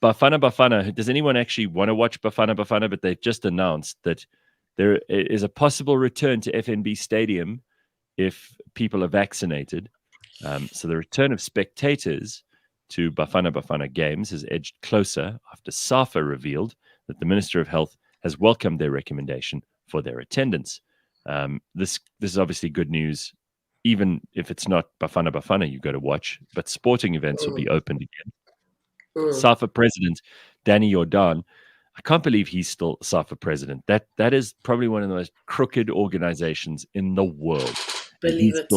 Speaker 1: Bafana. Does anyone actually want to watch Bafana? But they've just announced that there is a possible return to FNB Stadium if people are vaccinated. So the return of spectators to Bafana Games has edged closer after SAFA revealed that the Minister of Health has welcomed their recommendation for their attendance. This is obviously good news, even if it's not Bafana you go to watch, but sporting events will be opened again. SAFA President Danny Jordan, I can't believe he's still SAFA President. That is probably one of the most crooked organizations in the world.
Speaker 2: Believe it.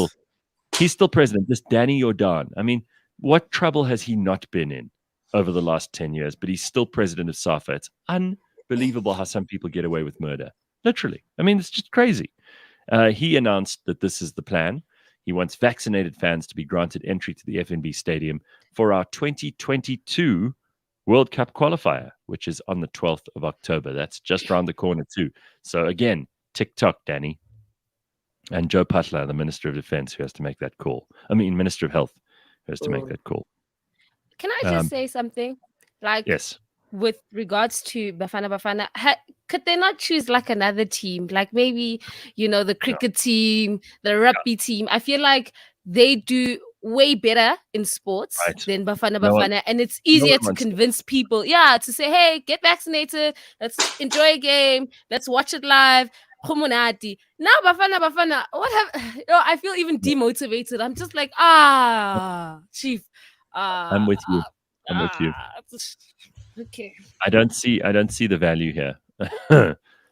Speaker 1: He's still president. This Danny Jordan. I mean, what trouble has he not been in over the last 10 years? But he's still president of SAFA. It's unbelievable how some people get away with murder. Literally. I mean, it's just crazy. He announced that this is the plan. He wants vaccinated fans to be granted entry to the FNB Stadium for our 2022 World Cup qualifier, which is on the 12th of October. That's just around the corner too. So again, TikTok, Danny. And Joe Patla, the Minister of Defense, who has to make that call. I mean, Minister of Health, who has to make that call.
Speaker 3: Can I just say something? Like,
Speaker 1: yes.
Speaker 3: With regards to Bafana, could they not choose like another team? Like maybe, the cricket team, the rugby team. I feel like they do way better in sports than Bafana. And it's easier to convince people, to say, hey, get vaccinated. Let's enjoy a game. Let's watch it live. Now Bafana, I feel even demotivated. I'm just like, chief.
Speaker 1: I'm with you.
Speaker 3: Okay.
Speaker 1: I don't see the value here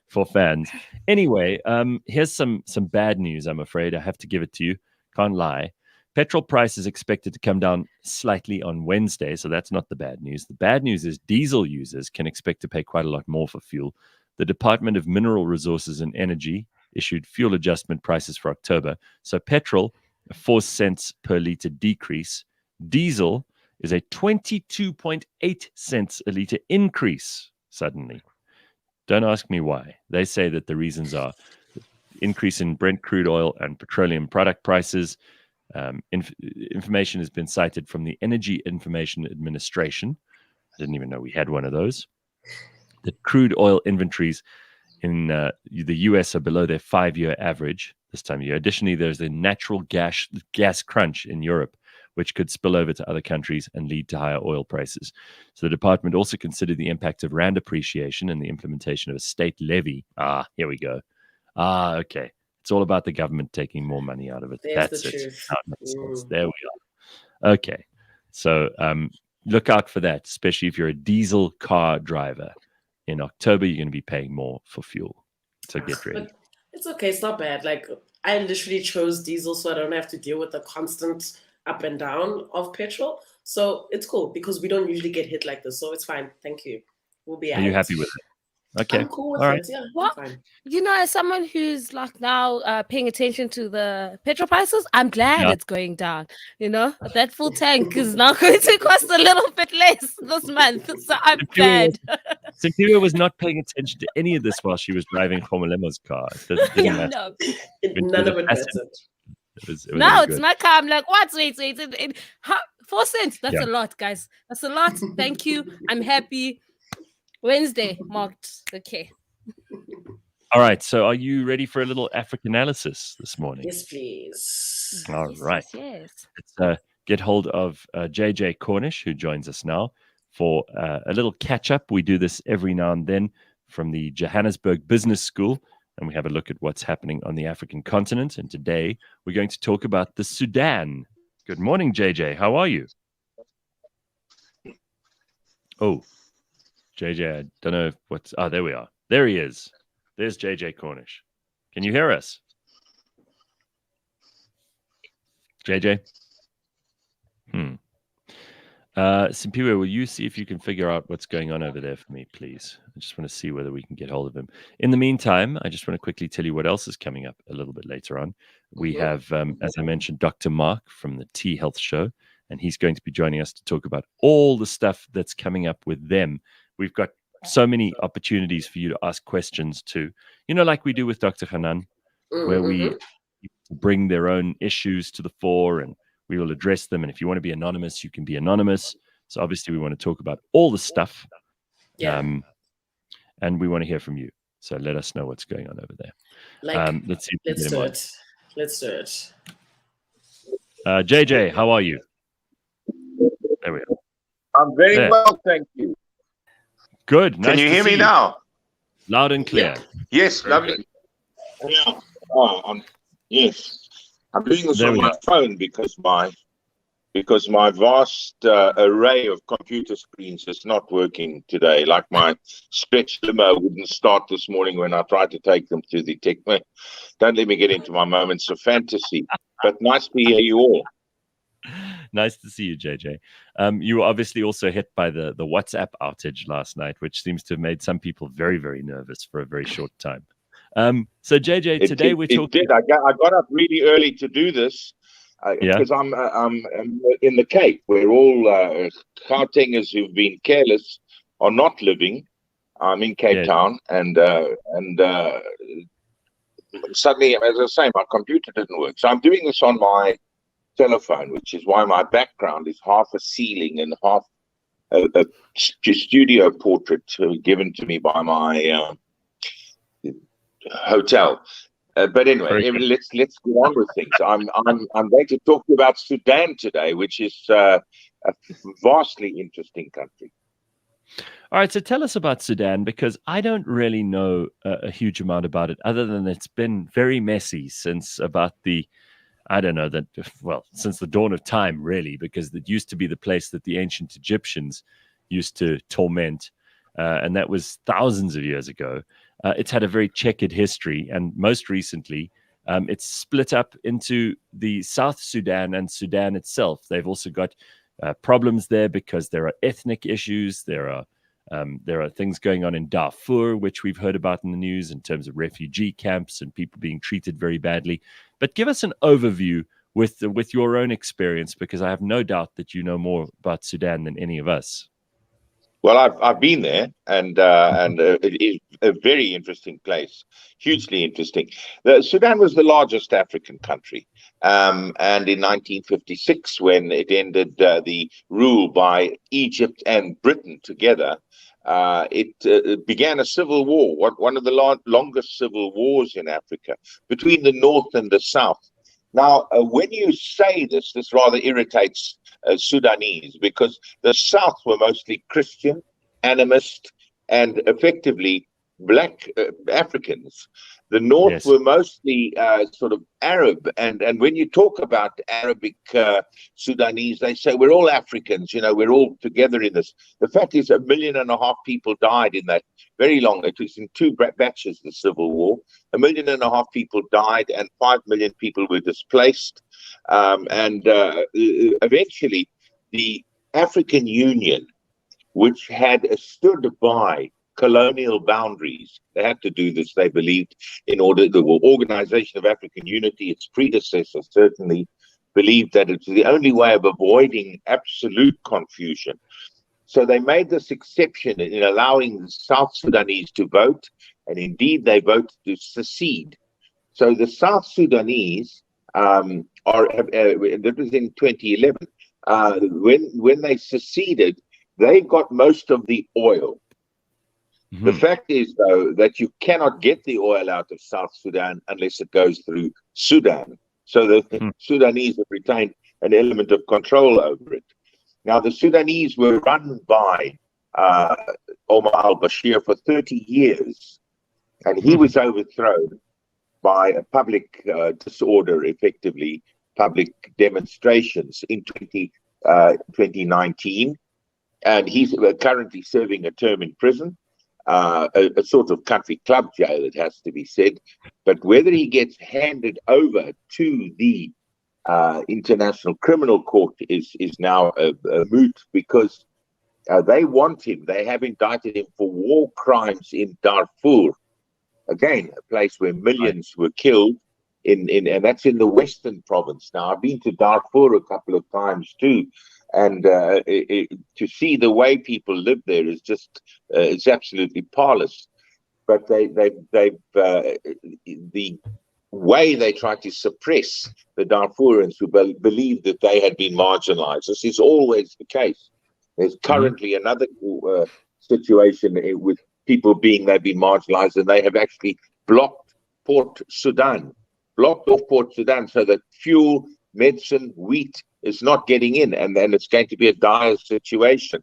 Speaker 1: for fans. Anyway, here's some bad news, I'm afraid. I have to give it to you. Can't lie. Petrol price is expected to come down slightly on Wednesday, so that's not the bad news. The bad news is diesel users can expect to pay quite a lot more for fuel. The Department of Mineral Resources and Energy issued fuel adjustment prices for October. So petrol, a 4 cents per litre decrease. Diesel is a 22.8 cents a litre increase suddenly. Don't ask me why. They say that the reasons are increase in Brent crude oil and petroleum product prices. Information has been cited from the Energy Information Administration. I didn't even know we had one of those. The crude oil inventories in the US are below their 5-year average this time of year. Additionally, there's a natural gas crunch in Europe, which could spill over to other countries and lead to higher oil prices. So the department also considered the impact of rand appreciation and the implementation of a state levy. Here we go. Okay. It's all about the government taking more money out of it. That's it. There we are. Okay. So look out for that, especially if you're a diesel car driver. In October, you're going to be paying more for fuel. So get ready.
Speaker 2: But it's okay. It's not bad. Like, I literally chose diesel so I don't have to deal with the constant up and down of petrol. So it's cool because we don't usually get hit like this. So it's fine. Thank you. We'll be
Speaker 1: Are you happy with it? Okay.
Speaker 2: I'm cool with
Speaker 1: All right.
Speaker 2: it. Yeah,
Speaker 3: What?
Speaker 2: fine.
Speaker 3: You know, as someone who's like now paying attention to the petrol prices, I'm glad it's going down. You know, that full tank is now going to cost a little bit less this month, so I'm glad.
Speaker 1: Simpiwe was not paying attention to any of this while she was driving Khomolema's car. It didn't
Speaker 2: Yeah.
Speaker 1: matter.
Speaker 3: No,
Speaker 2: None of it mattered.
Speaker 1: It was
Speaker 3: no,
Speaker 1: all
Speaker 3: it's
Speaker 1: good.
Speaker 3: my car. I'm like, what? Wait. 4 cents. That's
Speaker 1: Yeah.
Speaker 3: a lot, guys. That's a lot. Thank you. I'm happy. Wednesday marked. Okay.
Speaker 1: All right. So, are you ready for a little Africanalysis this morning?
Speaker 2: Yes, please.
Speaker 1: All right.
Speaker 3: Yes.
Speaker 1: Let's get hold of JJ Cornish, who joins us now for a little catch up. We do this every now and then from the Johannesburg Business School, and we have a look at what's happening on the African continent. And today we're going to talk about the Sudan. Good morning, JJ. How are you? Oh, JJ, I don't know what's. Oh, there we are. There he is. There's JJ Cornish. Can you hear us? JJ? Simpiwe, will you see if you can figure out what's going on over there for me, please? I just want to see whether we can get hold of him. In the meantime, I just want to quickly tell you what else is coming up a little bit later on. We have, as I mentioned, Dr. Mark from the Tea Health Show, and he's going to be joining us to talk about all the stuff that's coming up with them. We've got so many opportunities for you to ask questions too. You know, like we do with Dr. Hanan, where we bring their own issues to the fore and we will address them. And if you want to be anonymous, you can be anonymous. So obviously we want to talk about all the stuff.
Speaker 2: Yeah.
Speaker 1: And we want to hear from you. So let us know what's going on over there. Let's see.
Speaker 2: Let's do it. Let's do it.
Speaker 1: JJ, how are you? There we are.
Speaker 4: I'm very well, thank you.
Speaker 1: Good.
Speaker 4: Can you hear me now?
Speaker 1: Loud and clear.
Speaker 4: Yeah. Yes, lovely. Yeah. Yes. I'm doing this on my phone because my vast array of computer screens is not working today. Like my stretch limo wouldn't start this morning when I tried to take them to the tech. Don't let me get into my moments of fantasy. But nice to hear you all.
Speaker 1: Nice to see you, JJ. You were obviously also hit by the WhatsApp outage last night, which seems to have made some people very, very nervous for a very short time. So JJ, today we're talking.
Speaker 4: I got up really early to do this because I'm in the Cape, where all Gautengers who've been careless are not living. I'm in Cape Town, and suddenly, as I say, my computer didn't work. So I'm doing this on my telephone, which is why my background is half a ceiling and half a studio portrait given to me by my hotel. But anyway, let's get on with things. I'm going to talk to you about Sudan today, which is a vastly interesting country.
Speaker 1: All right, so tell us about Sudan, because I don't really know a huge amount about it, other than it's been very messy since about since the dawn of time, really, because it used to be the place that the ancient Egyptians used to torment, and that was thousands of years ago. It's had a very checkered history, and most recently, it's split up into the South Sudan and Sudan itself. They've also got problems there because there are ethnic issues. There are things going on in Darfur, which we've heard about in the news in terms of refugee camps and people being treated very badly. But give us an overview with your own experience, because I have no doubt that you know more about Sudan than any of us.
Speaker 4: Well, I've been there, and it is a very interesting place, hugely interesting. Sudan was the largest African country, and in 1956, when it ended the rule by Egypt and Britain together, it began a civil war, one of the longest civil wars in Africa, between the North and the South. Now, when you say this rather irritates Sudanese, because the South were mostly Christian, animist, and effectively black Africans. The North were mostly sort of Arab, and when you talk about Arabic Sudanese, they say we're all Africans, we're all together in this. The fact is 1.5 million people died in that very long, it was in 2 batches, the civil war. 1.5 million people died and 5 million people were displaced. Eventually the African Union, which had stood by colonial boundaries. They had to do this, they believed, in order the Organization of African Unity, its predecessor, certainly believed that it's the only way of avoiding absolute confusion. So they made this exception in allowing the South Sudanese to vote, and indeed they voted to secede. So the South Sudanese that was in 2011, when they seceded, they got most of the oil. The fact is, though, that you cannot get the oil out of South Sudan unless it goes through Sudan. So the Sudanese have retained an element of control over it. Now, the Sudanese were run by Omar al-Bashir for 30 years, and he was overthrown by a public disorder, effectively, public demonstrations in 2019. And he's currently serving a term in prison, a sort of country club jail, it has to be said. But whether he gets handed over to the International Criminal Court is now a moot, because they want him. They have indicted him for war crimes in Darfur. Again, a place where millions were killed, and that's in the Western province. Now, I've been to Darfur a couple of times too, and to see the way people live there is just it's absolutely parlous. But the way they try to suppress the Darfurians who believe that they had been marginalized. This is always the case. There's currently another situation with people they've been marginalized, and they have actually blocked Port Sudan, blocked off Port Sudan, so that fuel, medicine, wheat is not getting in, and then it's going to be a dire situation.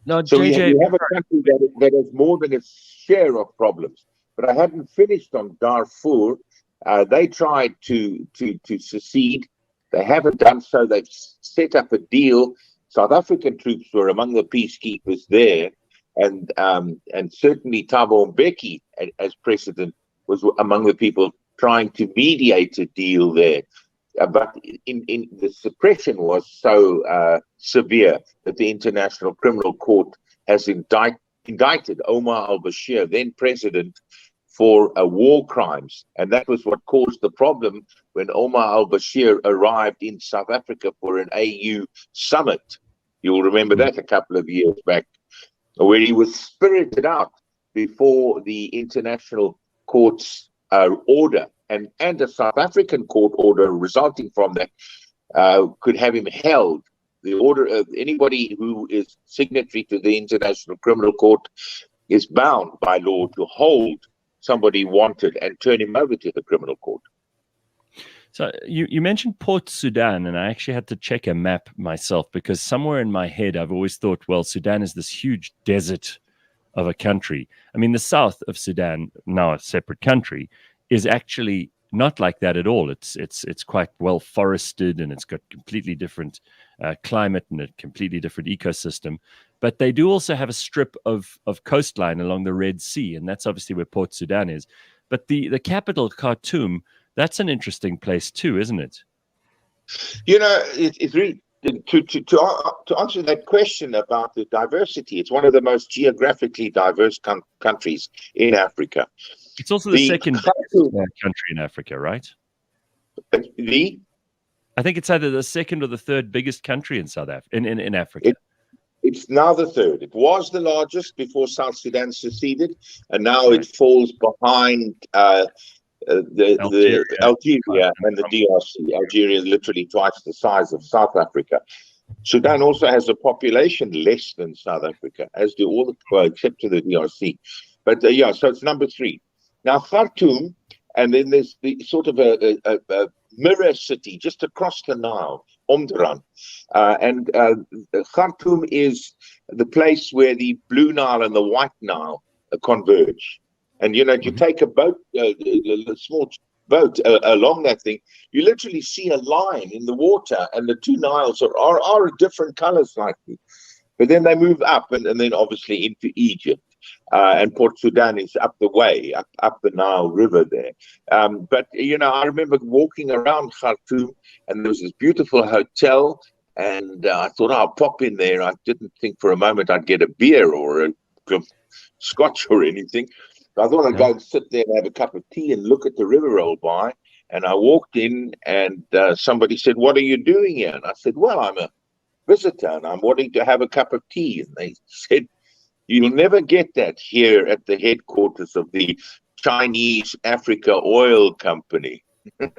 Speaker 1: No,
Speaker 4: so
Speaker 1: JJ,
Speaker 4: we have a country that has more than its share of problems. But I hadn't finished on Darfur. They tried to secede. They haven't done so. They've set up a deal. South African troops were among the peacekeepers there. And certainly Thabo Mbeki, as president, was among the people trying to mediate a deal there. But in the suppression was so severe that the International Criminal Court has indicted Omar al-Bashir, then president, for war crimes. And that was what caused the problem when Omar al-Bashir arrived in South Africa for an AU summit. You'll remember that a couple of years back, where he was spirited out before the international court's order, and a South African court order resulting from that could have him held. The order of anybody who is signatory to the International Criminal Court is bound by law to hold somebody wanted and turn him over to the criminal court.
Speaker 1: So you mentioned Port Sudan, and I actually had to check a map myself, because somewhere in my head I've always thought, well, Sudan is this huge desert of a country. I mean, the south of Sudan, now a separate country, is actually not like that at all. It's quite well forested, and it's got completely different climate and a completely different ecosystem. But they do also have a strip of coastline along the Red Sea, and that's obviously where Port Sudan is. But the capital, Khartoum, that's an interesting place too, isn't it?
Speaker 4: You know, it's really to answer that question about the diversity. It's one of the most geographically diverse countries in Africa.
Speaker 1: It's also the second biggest country in Africa, right? I think it's either the second or the third biggest country in in Africa.
Speaker 4: It's now the third. It was the largest before South Sudan seceded, and now it falls behind Algeria and the DRC. Algeria is literally twice the size of South Africa. Sudan also has a population less than South Africa, as do all except to the DRC. But so it's number 3. Now Khartoum, and then there's the sort of a mirror city just across the Nile, Omdurman, and Khartoum is the place where the Blue Nile and the White Nile converge. And you take a boat, a small boat along that thing, you literally see a line in the water, and the two Niles are different colors slightly. But then they move up, and then obviously into Egypt. And Port Sudan is up the way, up the Nile River there. But, I remember walking around Khartoum, and there was this beautiful hotel, and I thought I'll pop in there. I didn't think for a moment I'd get a beer or scotch or anything. So I thought I'd go and sit there and have a cup of tea and look at the river roll by. And I walked in, and somebody said, "What are you doing here?" And I said, "Well, I'm a visitor, and I'm wanting to have a cup of tea." And they said, "You'll never get that here at the headquarters of the Chinese Africa Oil Company."
Speaker 1: That's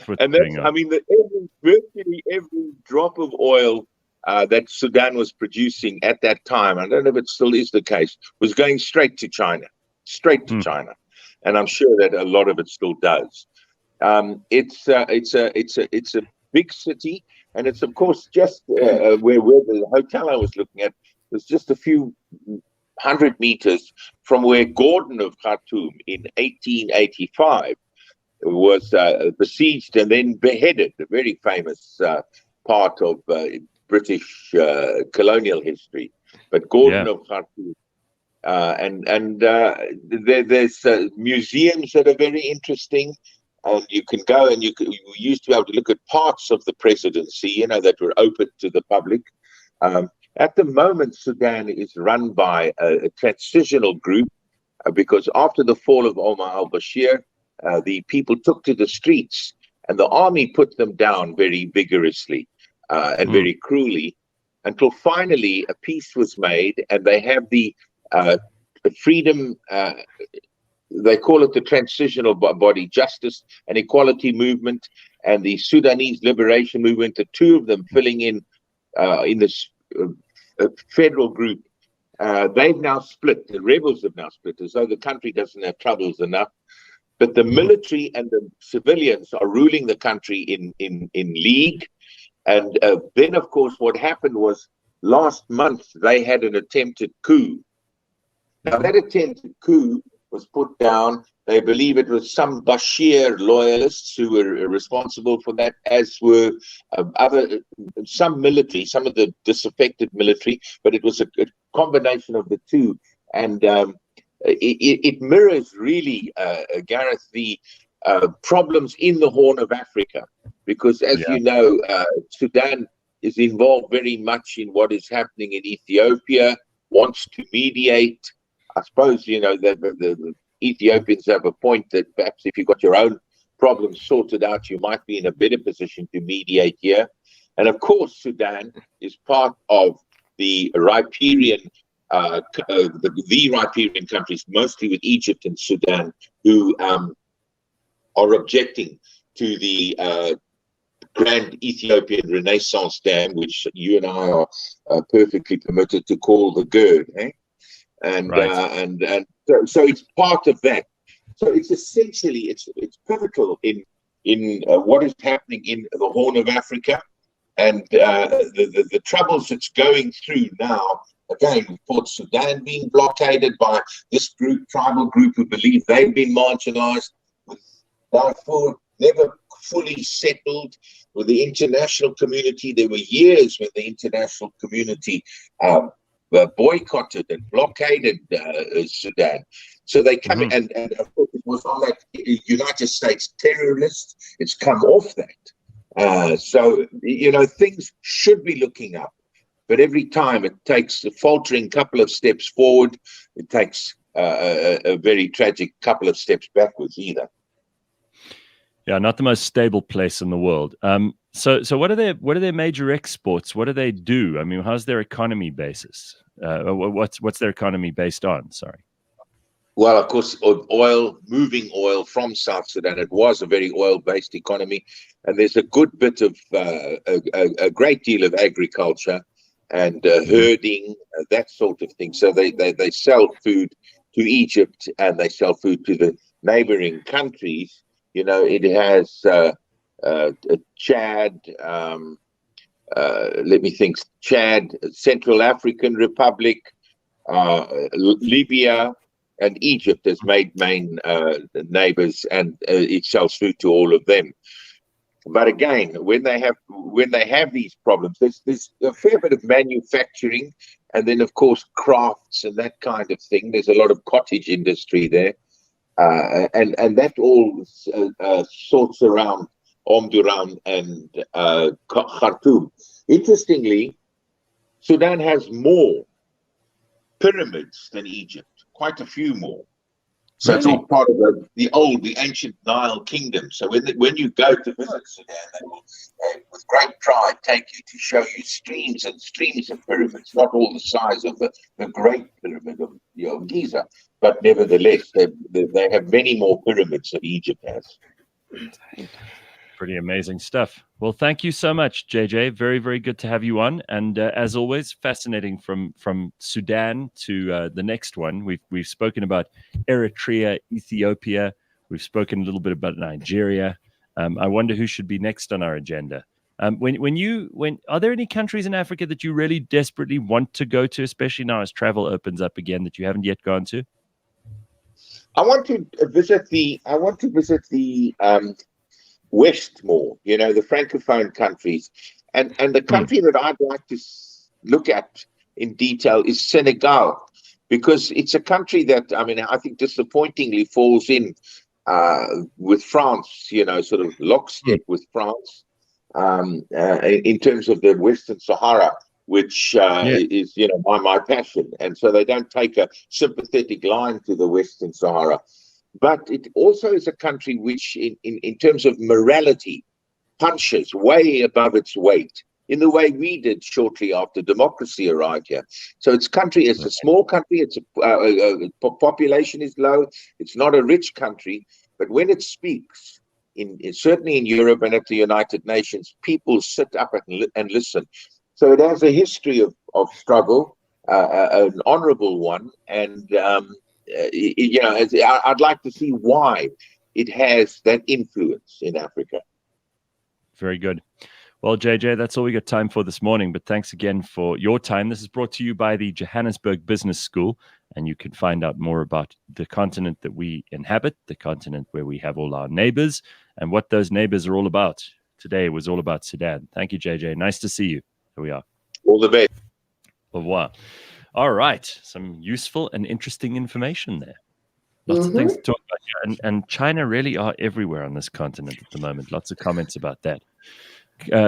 Speaker 1: what's going on.
Speaker 4: I mean, virtually every drop of oil that Sudan was producing at that time, I don't know if it still is the case, was going straight to China. And I'm sure that a lot of it still does. It's a big city, and it's of course just where the hotel I was looking at was just a few 100 meters from where Gordon of Khartoum in 1885 was besieged and then beheaded. A very famous part of British colonial history. But Gordon of Khartoum. There's museums that are very interesting, and you can go and you used to be able to look at parts of the presidency, that were open to the public. At the moment, Sudan is run by a transitional group because after the fall of Omar al-Bashir, the people took to the streets, and the army put them down very vigorously and very cruelly, until finally a peace was made, and they have the freedom, they call it the transitional body, Justice and Equality Movement, and the Sudanese Liberation Movement, the two of them filling in this federal group. They've now split. The rebels have now split, as though the country doesn't have troubles enough. But the military and the civilians are ruling the country in league. And then, of course, what happened was last month they had an attempted coup. Now, that attempted coup was put down. They believe it was some Bashir loyalists who were responsible for that, as were some military, some of the disaffected military, but it was a combination of the two. And it mirrors really, Gareth, the problems in the Horn of Africa, because as you know, Sudan is involved very much in what is happening in Ethiopia, wants to mediate. I suppose, the Ethiopians have a point that perhaps if you've got your own problems sorted out, you might be in a better position to mediate here. And of course, Sudan is part of the riparian, the riparian countries, mostly with Egypt and Sudan, who are objecting to the Grand Ethiopian Renaissance Dam, which you and I are perfectly permitted to call the GERD, eh? And so it's part of that. So it's essentially it's pivotal in what is happening in the Horn of Africa, and the troubles it's going through now. Again, Port Sudan being blockaded by this tribal group who believe they've been marginalized, with Darfur never fully settled. With the international community, there were years when the international community boycotted and blockaded Sudan. So they come in, and of course it was on that United States terror list. It's come off that. So, things should be looking up. But every time it takes a faltering couple of steps forward, it takes a very tragic couple of steps backwards either.
Speaker 1: Yeah, not the most stable place in the world. So what are their major exports? What do they do? I mean, how's their economy basis? What's their economy based on? Sorry.
Speaker 4: Well, of course, oil, moving oil from South Sudan. It was a very oil-based economy, and there's a good bit of a great deal of agriculture and herding, that sort of thing. So they sell food to Egypt, and they sell food to the neighboring countries. It has Chad, let me think, Chad, Central African Republic, Libya, and Egypt as main neighbors, and it sells food to all of them. But again, when they have these problems, there's a fair bit of manufacturing, and then of course crafts and that kind of thing. There's a lot of cottage industry there. And that all sorts around Omdurman and Khartoum. Interestingly, Sudan has more pyramids than Egypt, quite a few more. So it's all part of the ancient Nile kingdom. So when you go to visit Sudan, they will, with great pride, take you to show you streams and streams of pyramids, not all the size of the Great Pyramid of Giza, but nevertheless, they have many more pyramids than Egypt has.
Speaker 1: Pretty amazing stuff. Well, thank you so much, JJ. Very, very good to have you on. And as always, fascinating from Sudan to the next one. We've spoken about Eritrea, Ethiopia. We've spoken a little bit about Nigeria. I wonder who should be next on our agenda. Are there any countries in Africa that you really desperately want to go to, especially now as travel opens up again, that you haven't yet gone to?
Speaker 4: I want to visit the West more, the Francophone countries. And the country that I'd like to look at in detail is Senegal, because it's a country that, I think disappointingly falls in with France, sort of lockstep with France in terms of the Western Sahara, which is, my passion. And so they don't take a sympathetic line to the Western Sahara. But it also is a country which, in terms of morality, punches way above its weight in the way we did shortly after democracy arrived here. So it's a small country, its population is low, it's not a rich country, but when it speaks, certainly in Europe and at the United Nations, people sit up and listen. So it has a history of struggle, an honorable one, and I'd like to see why it has that influence in Africa.
Speaker 1: Very good. Well, JJ, that's all we got time for this morning, but thanks again for your time. This is brought to you by the Johannesburg Business School, and you can find out more about the continent that we inhabit, the continent where we have all our neighbors, and what those neighbors are all about. Today was all about Sudan. Thank you, JJ. Nice to see you. Here we are.
Speaker 4: All the best.
Speaker 1: Au revoir. All right. Some useful and interesting information there. Lots of things to talk about here. And China really are everywhere on this continent at the moment. Lots of comments about that.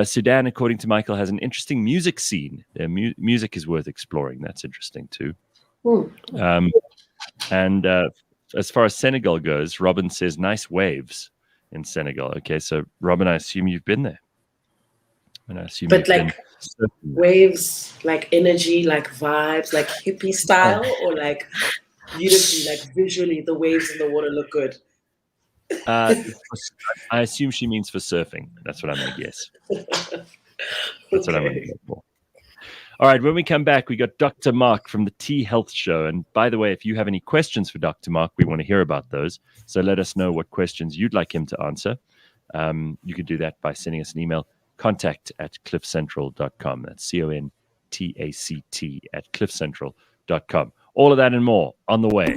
Speaker 1: Sudan, according to Michael, has an interesting music scene. Their music is worth exploring. That's interesting too. And as far as Senegal goes, Robin says nice waves in Senegal. Okay, so Robin, I assume you've been there.
Speaker 2: But like waves, like energy, like vibes, like hippie style, or like beautifully, like visually, the waves in the water look good.
Speaker 1: I assume she means for surfing. That's what I'm going to guess. That's what I'm going to go for. All right, when we come back, we got Dr. Mark from the T Health Show. And by the way, if you have any questions for Dr. Mark, we want to hear about those. So let us know what questions you'd like him to answer. You can do that by sending us an email, contact@cliffcentral.com. That's contact@cliffcentral.com. All of that and more on the way.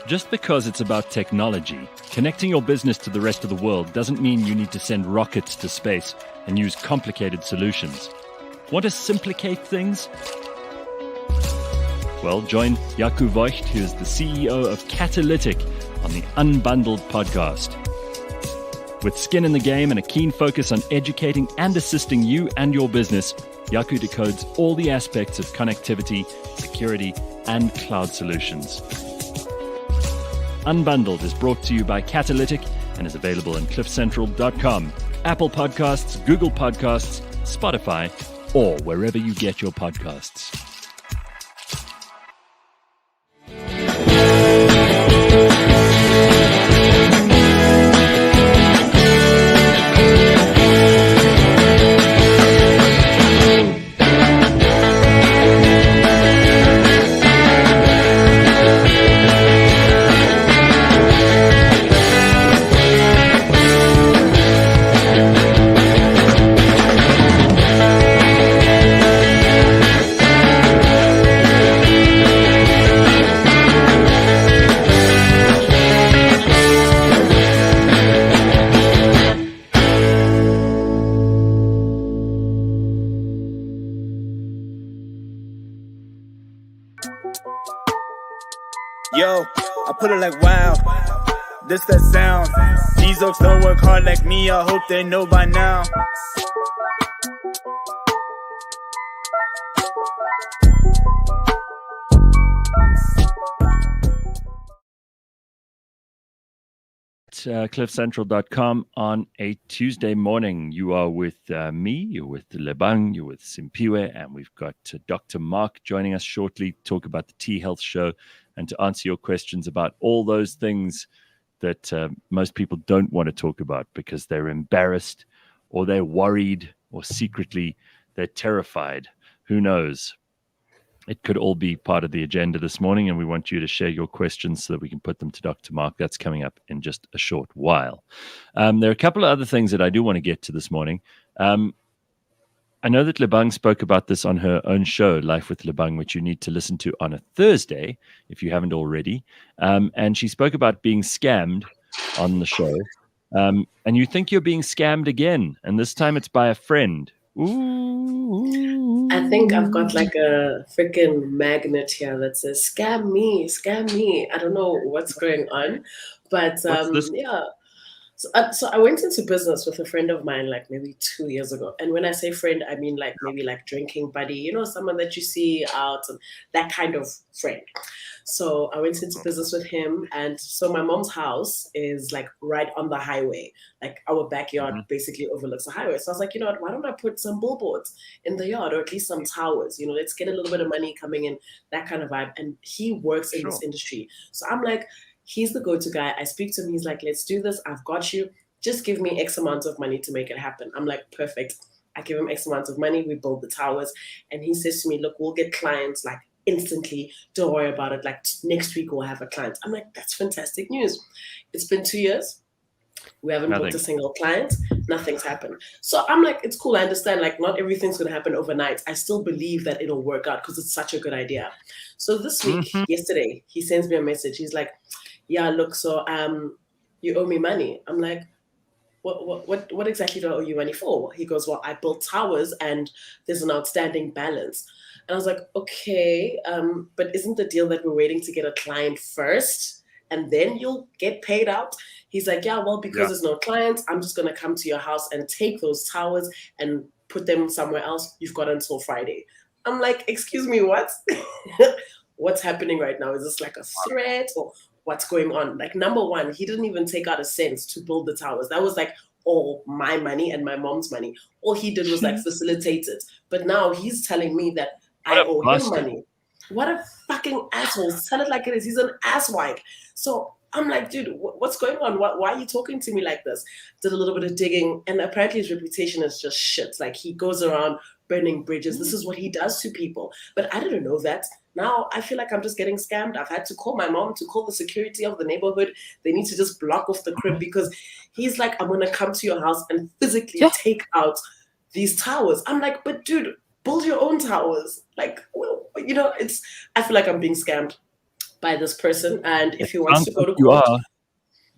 Speaker 1: Just because it's about technology, connecting your business to the rest of the world doesn't mean you need to send rockets to space and use complicated solutions. Want to simplicate things? Well, join Jaco Voigt, who is the CEO of Catalytic, on the Unbundled podcast. With skin in the game and a keen focus on educating and assisting you and your business, Jaco decodes all the aspects of connectivity, security, and cloud solutions. Unbundled is brought to you by Catalytic and is available on cliffcentral.com, Apple Podcasts, Google Podcasts, Spotify, or wherever you get your podcasts.
Speaker 5: Yo, I put it like wow, this that sound. These oaks don't work hard like me, I hope they know by now.
Speaker 1: cliffcentral.com on a Tuesday morning. You are with me, you're with Lebang, you're with Simpiwe, and we've got Dr. Mark joining us shortly to talk about the T-Health Show and to answer your questions about all those things that most people don't want to talk about because they're embarrassed or they're worried or secretly they're terrified. Who knows? It could all be part of the agenda this morning, and we want you to share your questions so that we can put them to Dr. Mark. That's coming up in just a short while. There are a couple of other things that I do want to get to this morning. I know that Lebang spoke about this on her own show, Life with Lebang, which you need to listen to on a Thursday, if you haven't already. And she spoke about being scammed on the show. And you think you're being scammed again, and this time it's by a friend. Ooh.
Speaker 2: I think I've got like a freaking magnet here that says scam me, scam me. I don't know what's going on, but yeah. So I went into business with a friend of mine like maybe 2 years ago. And when I say friend, I mean like maybe like drinking buddy, you know, someone that you see out and that kind of friend. So I went into business with him. And so my mom's house is like right on the highway. Like our backyard basically overlooks the highway. So I was like, you know what, why don't I put some billboards in the yard or at least some towers? You know, let's get a little bit of money coming in, that kind of vibe. And he works in this industry. So I'm like, he's the go-to guy. I speak to him. He's like, let's do this. I've got you. Just give me X amount of money to make it happen. I'm like, perfect. I give him X amount of money. We build the towers. And he says to me, look, we'll get clients like instantly. Don't worry about it. Like next week we'll have a client. I'm like, that's fantastic news. It's been 2 years. We haven't booked a single client. Nothing's happened. So I'm like, it's cool. I understand. Like not everything's going to happen overnight. I still believe that it'll work out because it's such a good idea. So this week, yesterday, he sends me a message. He's like, yeah, look, so you owe me money. I'm like, what exactly do I owe you money for? He goes, well, I built towers and there's an outstanding balance. And I was like, okay, but isn't the deal that we're waiting to get a client first and then you'll get paid out? He's like, yeah, well, because there's no clients, I'm just going to come to your house and take those towers and put them somewhere else. You've got until Friday. I'm like, excuse me, what? What's happening right now? Is this like a threat or what's going on? Like, number one, he didn't even take out a cent to build the towers. That was like all my money and my mom's money. All he did was like facilitate it. But now he's telling me that I owe him money. What a fucking asshole. Tell it like it is. He's an asswipe. So I'm like, dude, what's going on? Why are you talking to me like this? Did a little bit of digging. And apparently his reputation is just shit. Like he goes around burning bridges. This is what he does to people. But I didn't know that. Now I feel like I'm just getting scammed. I've had to call my mom, to call the security of the neighborhood. They need to just block off the crib because he's like, I'm going to come to your house and physically take out these towers. I'm like, but dude, build your own towers. Like, well, you know, I feel like I'm being scammed by this person. And if he wants to go to court,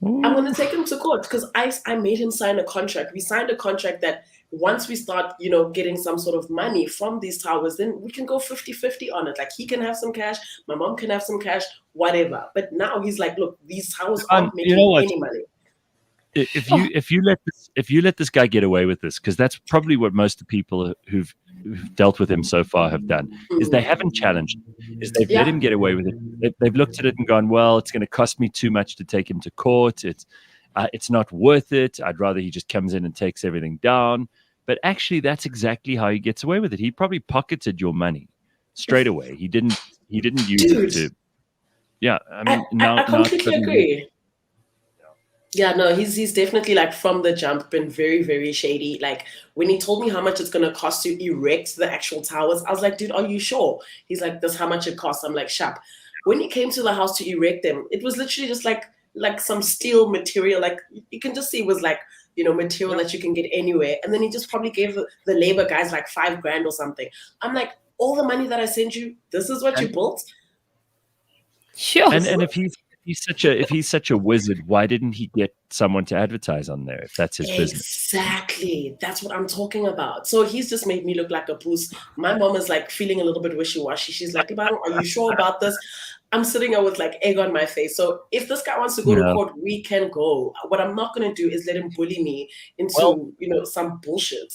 Speaker 2: I'm going to take him to court because I made him sign a contract. We signed a contract that once we start, you know, getting some sort of money from these towers, then we can go 50-50 on it. Like he can have some cash, my mom can have some cash, whatever. But now he's like, look, these towers aren't making any money.
Speaker 1: If you let this guy get away with this, because that's probably what most of the people who've who've dealt with him so far have done is they haven't challenged him, is they've let him get away with it. They've looked at it and gone, well, it's going to cost me too much to take him to court. It's not worth it. I'd rather he just comes in and takes everything down. But actually, that's exactly how he gets away with it. He probably pocketed your money straight away. He didn't use it to. Yeah, I mean,
Speaker 2: I completely agree. Yeah, no, he's definitely, like, from the jump been very, very shady. Like, when he told me how much it's gonna cost to erect the actual towers, I was like, dude, are you sure? He's like, this is how much it costs. I'm like, sharp. When he came to the house to erect them, it was literally just like some steel material. Like, you can just see it was like, material that you can get anywhere. And then he just probably gave the labor guys like $5,000 or something. I'm like, all the money that I sent you, this is what you built?
Speaker 3: Sure.
Speaker 1: And if he's such a wizard, why didn't he get someone to advertise on there if that's his business?
Speaker 2: Exactly. That's what I'm talking about. So he's just made me look like a poos. My mom is like feeling a little bit wishy-washy. She's like, Lebang, are you sure about this? I'm sitting there with like egg on my face. So if this guy wants to go to court, we can go. What I'm not going to do is let him bully me into, some bullshit.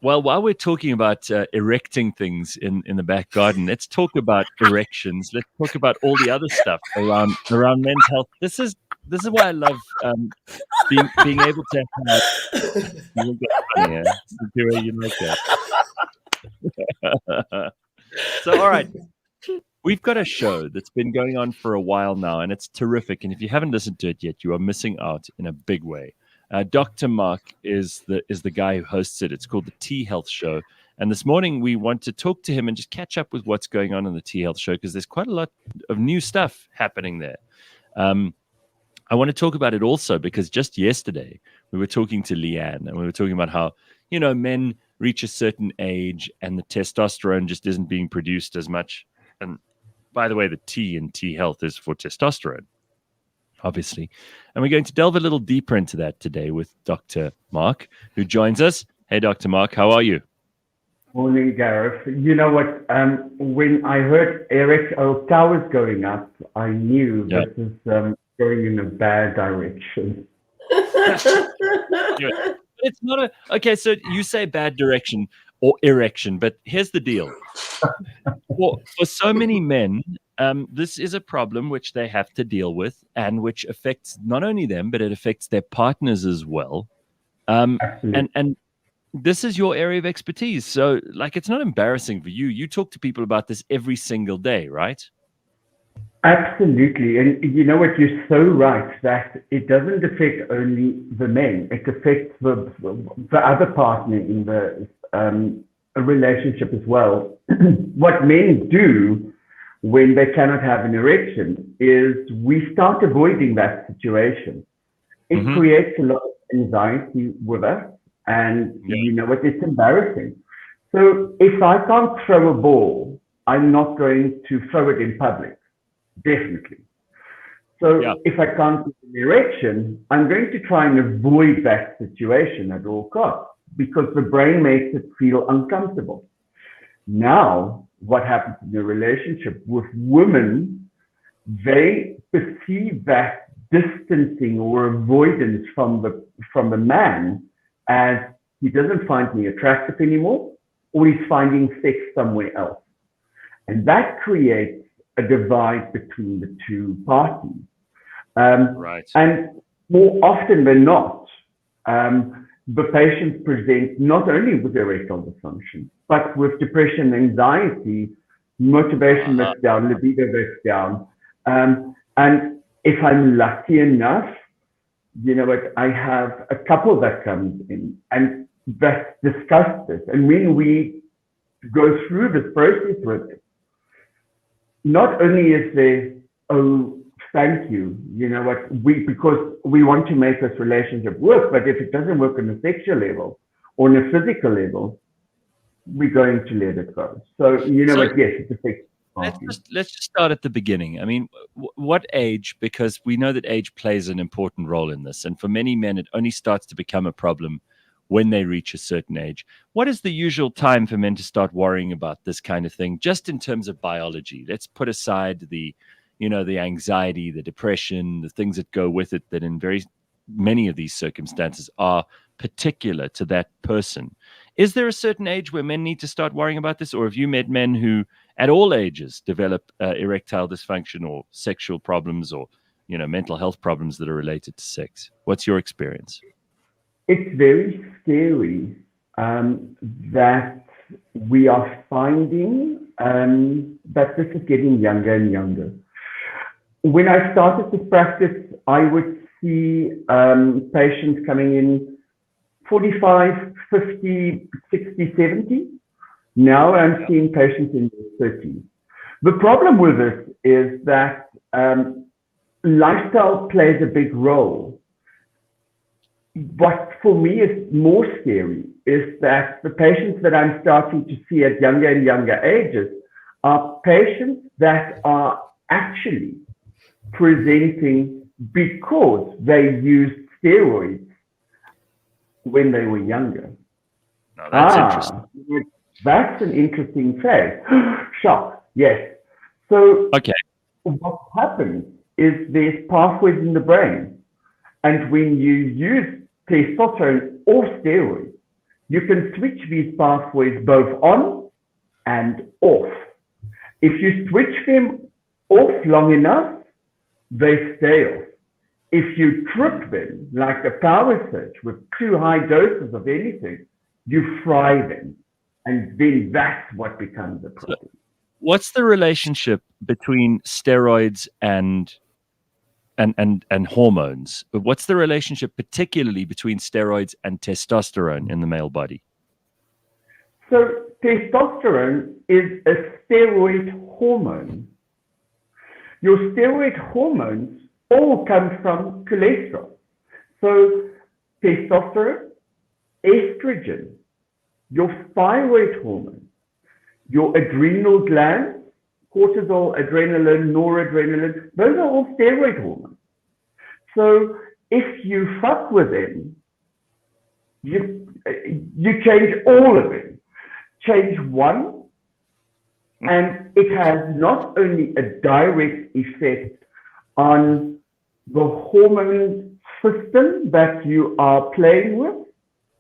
Speaker 1: Well, while we're talking about erecting things in the back garden, let's talk about erections. Let's talk about all the other stuff around men's health. This is why I love being able to have. You get funny, eh? You like that. So, all right. We've got a show that's been going on for a while now, and it's terrific. And if you haven't listened to it yet, you are missing out in a big way. Dr. Mark is the guy who hosts it. It's called the T Health Show. And this morning we want to talk to him and just catch up with what's going on in the T Health Show, because there's quite a lot of new stuff happening there. I want to talk about it also because just yesterday we were talking to Leanne and we were talking about how, men reach a certain age and the testosterone just isn't being produced as much. And by the way, the T in T Health is for testosterone, obviously. And we're going to delve a little deeper into that today with Dr. Mark, who joins us. Hey, Dr. Mark, how are you?
Speaker 6: Morning, Gareth. You know what? When I heard erectile towers going up, I knew this is going in a bad direction.
Speaker 1: It's not okay, so you say bad direction or erection, but here's the deal. For so many men, this is a problem which they have to deal with and which affects not only them, but it affects their partners as well. And this is your area of expertise. So, it's not embarrassing for you. You talk to people about this every single day, right?
Speaker 6: Absolutely. And you know what? You're so right that it doesn't affect only the men. It affects the other partner in the a relationship as well. What men do when they cannot have an erection is we start avoiding that situation. It creates a lot of anxiety with us, and you know what, it's embarrassing. So if I can't throw a ball, I'm not going to throw it in public, definitely. So if I can't get an erection, I'm going to try and avoid that situation at all costs, because the brain makes it feel uncomfortable. Now, what happens in a relationship with women, they perceive that distancing or avoidance from the man as he doesn't find me attractive anymore, or he's finding sex somewhere else. And that creates a divide between the two parties. And more often than not, the patients present not only with erectile dysfunction, but with depression, anxiety, motivation that's down, libido that's down. And if I'm lucky enough, you know what, I have a couple that comes in and that discuss this. And when we go through this process with it, not only is there, oh, thank you, you know what, because we want to make this relationship work, but if it doesn't work on a sexual level or on a physical level, we're going to let it go. So, you know what, yes, it's a sexual.
Speaker 1: Let's just start at the beginning. I mean, what age? Because we know that age plays an important role in this. And for many men, it only starts to become a problem when they reach a certain age. What is the usual time for men to start worrying about this kind of thing, just in terms of biology? Let's put aside the anxiety, the depression, the things that go with it, that in very many of these circumstances are particular to that person. Is there a certain age where men need to start worrying about this, or have you met men who, at all ages, develop erectile dysfunction or sexual problems, or mental health problems that are related to sex? What's your experience?
Speaker 6: It's very scary that we are finding that this is getting younger and younger. When I started this practice, I would see patients coming in 45, 50, 60, 70. Now I'm seeing patients in their 30s. The problem with this is that lifestyle plays a big role. What for me is more scary is that the patients that I'm starting to see at younger and younger ages are patients that are actually presenting because they used steroids when they were younger.
Speaker 1: Now that's interesting.
Speaker 6: That's an interesting phase. Shock, yes. So
Speaker 1: okay,
Speaker 6: what happens is there's pathways in the brain. And when you use testosterone or steroids, you can switch these pathways both on and off. If you switch them off long enough, they stay off. If you trip them like a power surge with too high doses of anything, you fry them. And then that's what becomes a problem.
Speaker 1: So what's the relationship between steroids and hormones? What's the relationship particularly between steroids and testosterone in the male body?
Speaker 6: So testosterone is a steroid hormone. Your steroid hormones all come from cholesterol. So testosterone, estrogen, your thyroid hormone, your adrenal glands, cortisol, adrenaline, noradrenaline, those are all steroid hormones. So if you fuck with them, you change all of them. Change one, and it has not only a direct effect on the hormone system that you are playing with,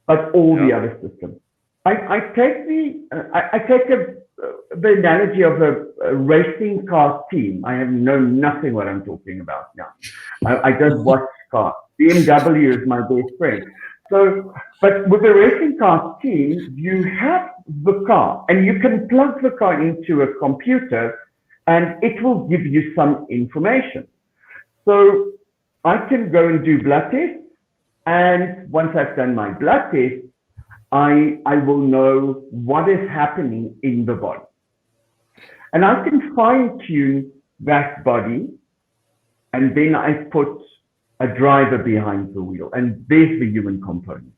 Speaker 6: but all the other systems. I take the analogy of a racing car team. I have known nothing what I'm talking about now. I just watch cars. BMW is my best friend. So, but with a racing car team, you have the car, and you can plug the car into a computer, and it will give you some information. So I can go and do blood tests, and once I've done my blood test, I will know what is happening in the body. And I can fine-tune that body, and then I put a driver behind the wheel, and there's the human component.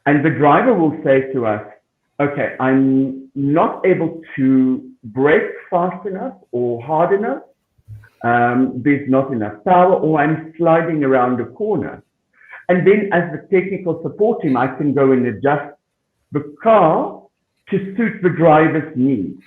Speaker 6: And the driver will say to us, okay, I'm not able to brake fast enough or hard enough, there's not enough power, or I'm sliding around a corner. And then as the technical support team, I can go and adjust the car to suit the driver's needs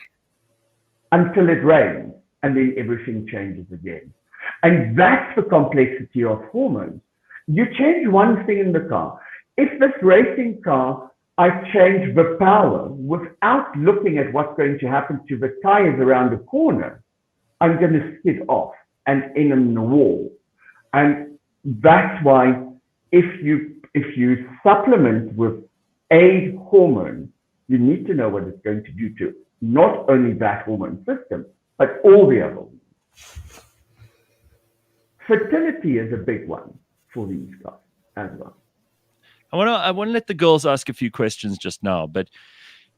Speaker 6: until it rains, and then everything changes again. And that's the complexity of hormones. You change one thing in the car. If this racing car, I change the power without looking at what's going to happen to the tires around the corner, I'm going to skid off and end in the wall. And that's why if you supplement with a hormone, you need to know what it's going to do to not only that hormone system, but all the other ones. Fertility is a big one for these guys as well.
Speaker 1: I want to let the girls ask a few questions just now, but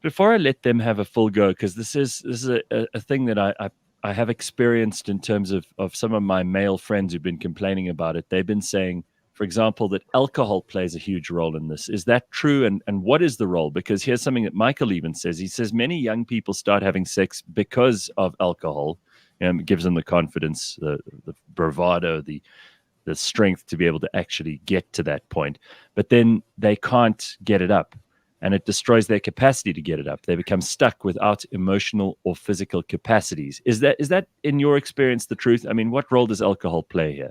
Speaker 1: before I let them have a full go, because this is a thing that I have experienced in terms of some of my male friends who've been complaining about it. They've been saying, for example, that alcohol plays a huge role in this. Is that true? And what is the role? Because here's something that Michael even says. He says many young people start having sex because of alcohol. It gives them the confidence, the bravado, the strength to be able to actually get to that point. But then they can't get it up, and it destroys their capacity to get it up. They become stuck without emotional or physical capacities. Is that in your experience the truth? I mean, what role does alcohol play here?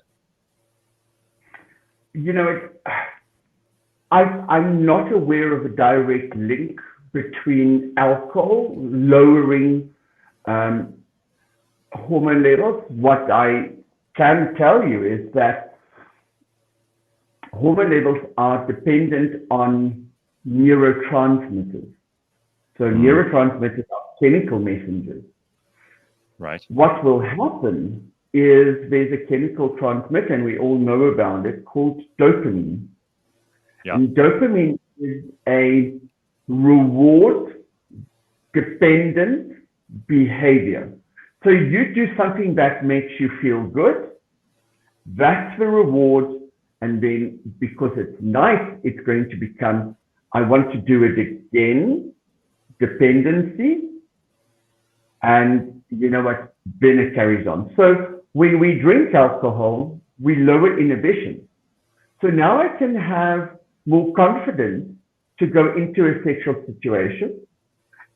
Speaker 6: You know, I'm not aware of a direct link between alcohol lowering hormone levels. What I can tell you is that hormone levels are dependent on neurotransmitters. So neurotransmitters are chemical messengers.
Speaker 1: Right.
Speaker 6: What will happen is there's a chemical transmitter, and we all know about it, called dopamine.
Speaker 1: Yeah.
Speaker 6: And dopamine is a reward-dependent behavior. So you do something that makes you feel good, that's the reward, and then because it's nice, it's going to become, I want to do it again, dependency, and you know what, then it carries on. So when we drink alcohol, we lower inhibition. So now I can have more confidence to go into a sexual situation.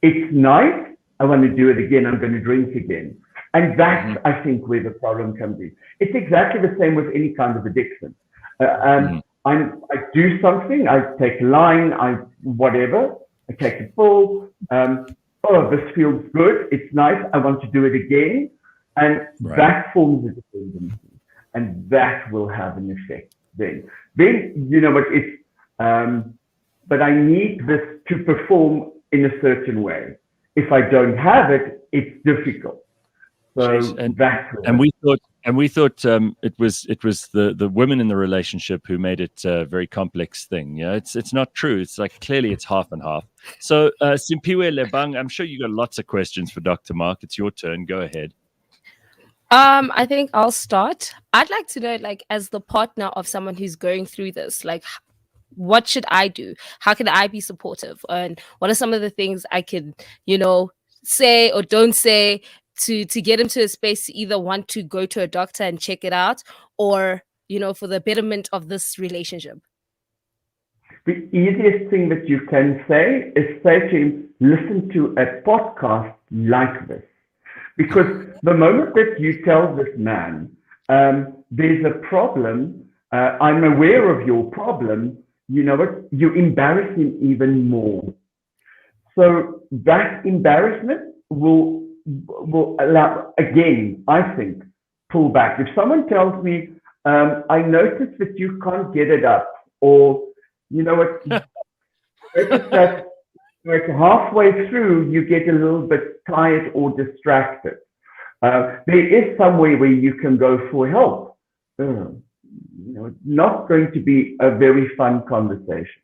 Speaker 6: It's nice, I want to do it again, I'm going to drink again. And that's, I think, where the problem comes in. It's exactly the same with any kind of addiction. I do something, I take a line, whatever, I take a pill, oh, this feels good, it's nice, I want to do it again. And that forms a dependency. And that will have an effect then. Then, you know what, it's, but I need this to perform in a certain way. If I don't have it, it's difficult. So
Speaker 1: and we thought it was the women in the relationship who made it a very complex thing. Yeah, it's not true. It's like clearly it's half and half. So Simpiwe Lebang, I'm sure you got lots of questions for Dr. Mark. It's your turn. Go ahead.
Speaker 3: I think I'll start. I'd like to know, like, as the partner of someone who's going through this, like, what should I do? How can I be supportive? And what are some of the things I can, say or don't say to get him to a space to either want to go to a doctor and check it out, or, for the betterment of this relationship?
Speaker 6: The easiest thing that you can say is say to him, listen to a podcast like this. Because the moment that you tell this man, there's a problem, I'm aware of your problem, you know what, you embarrass him even more. So that embarrassment will allow, again, I think, pull back. If someone tells me, I noticed that you can't get it up, or, you know what, that like halfway through, you get a little bit tired or distracted. There is some way where you can go for help. Not going to be a very fun conversation.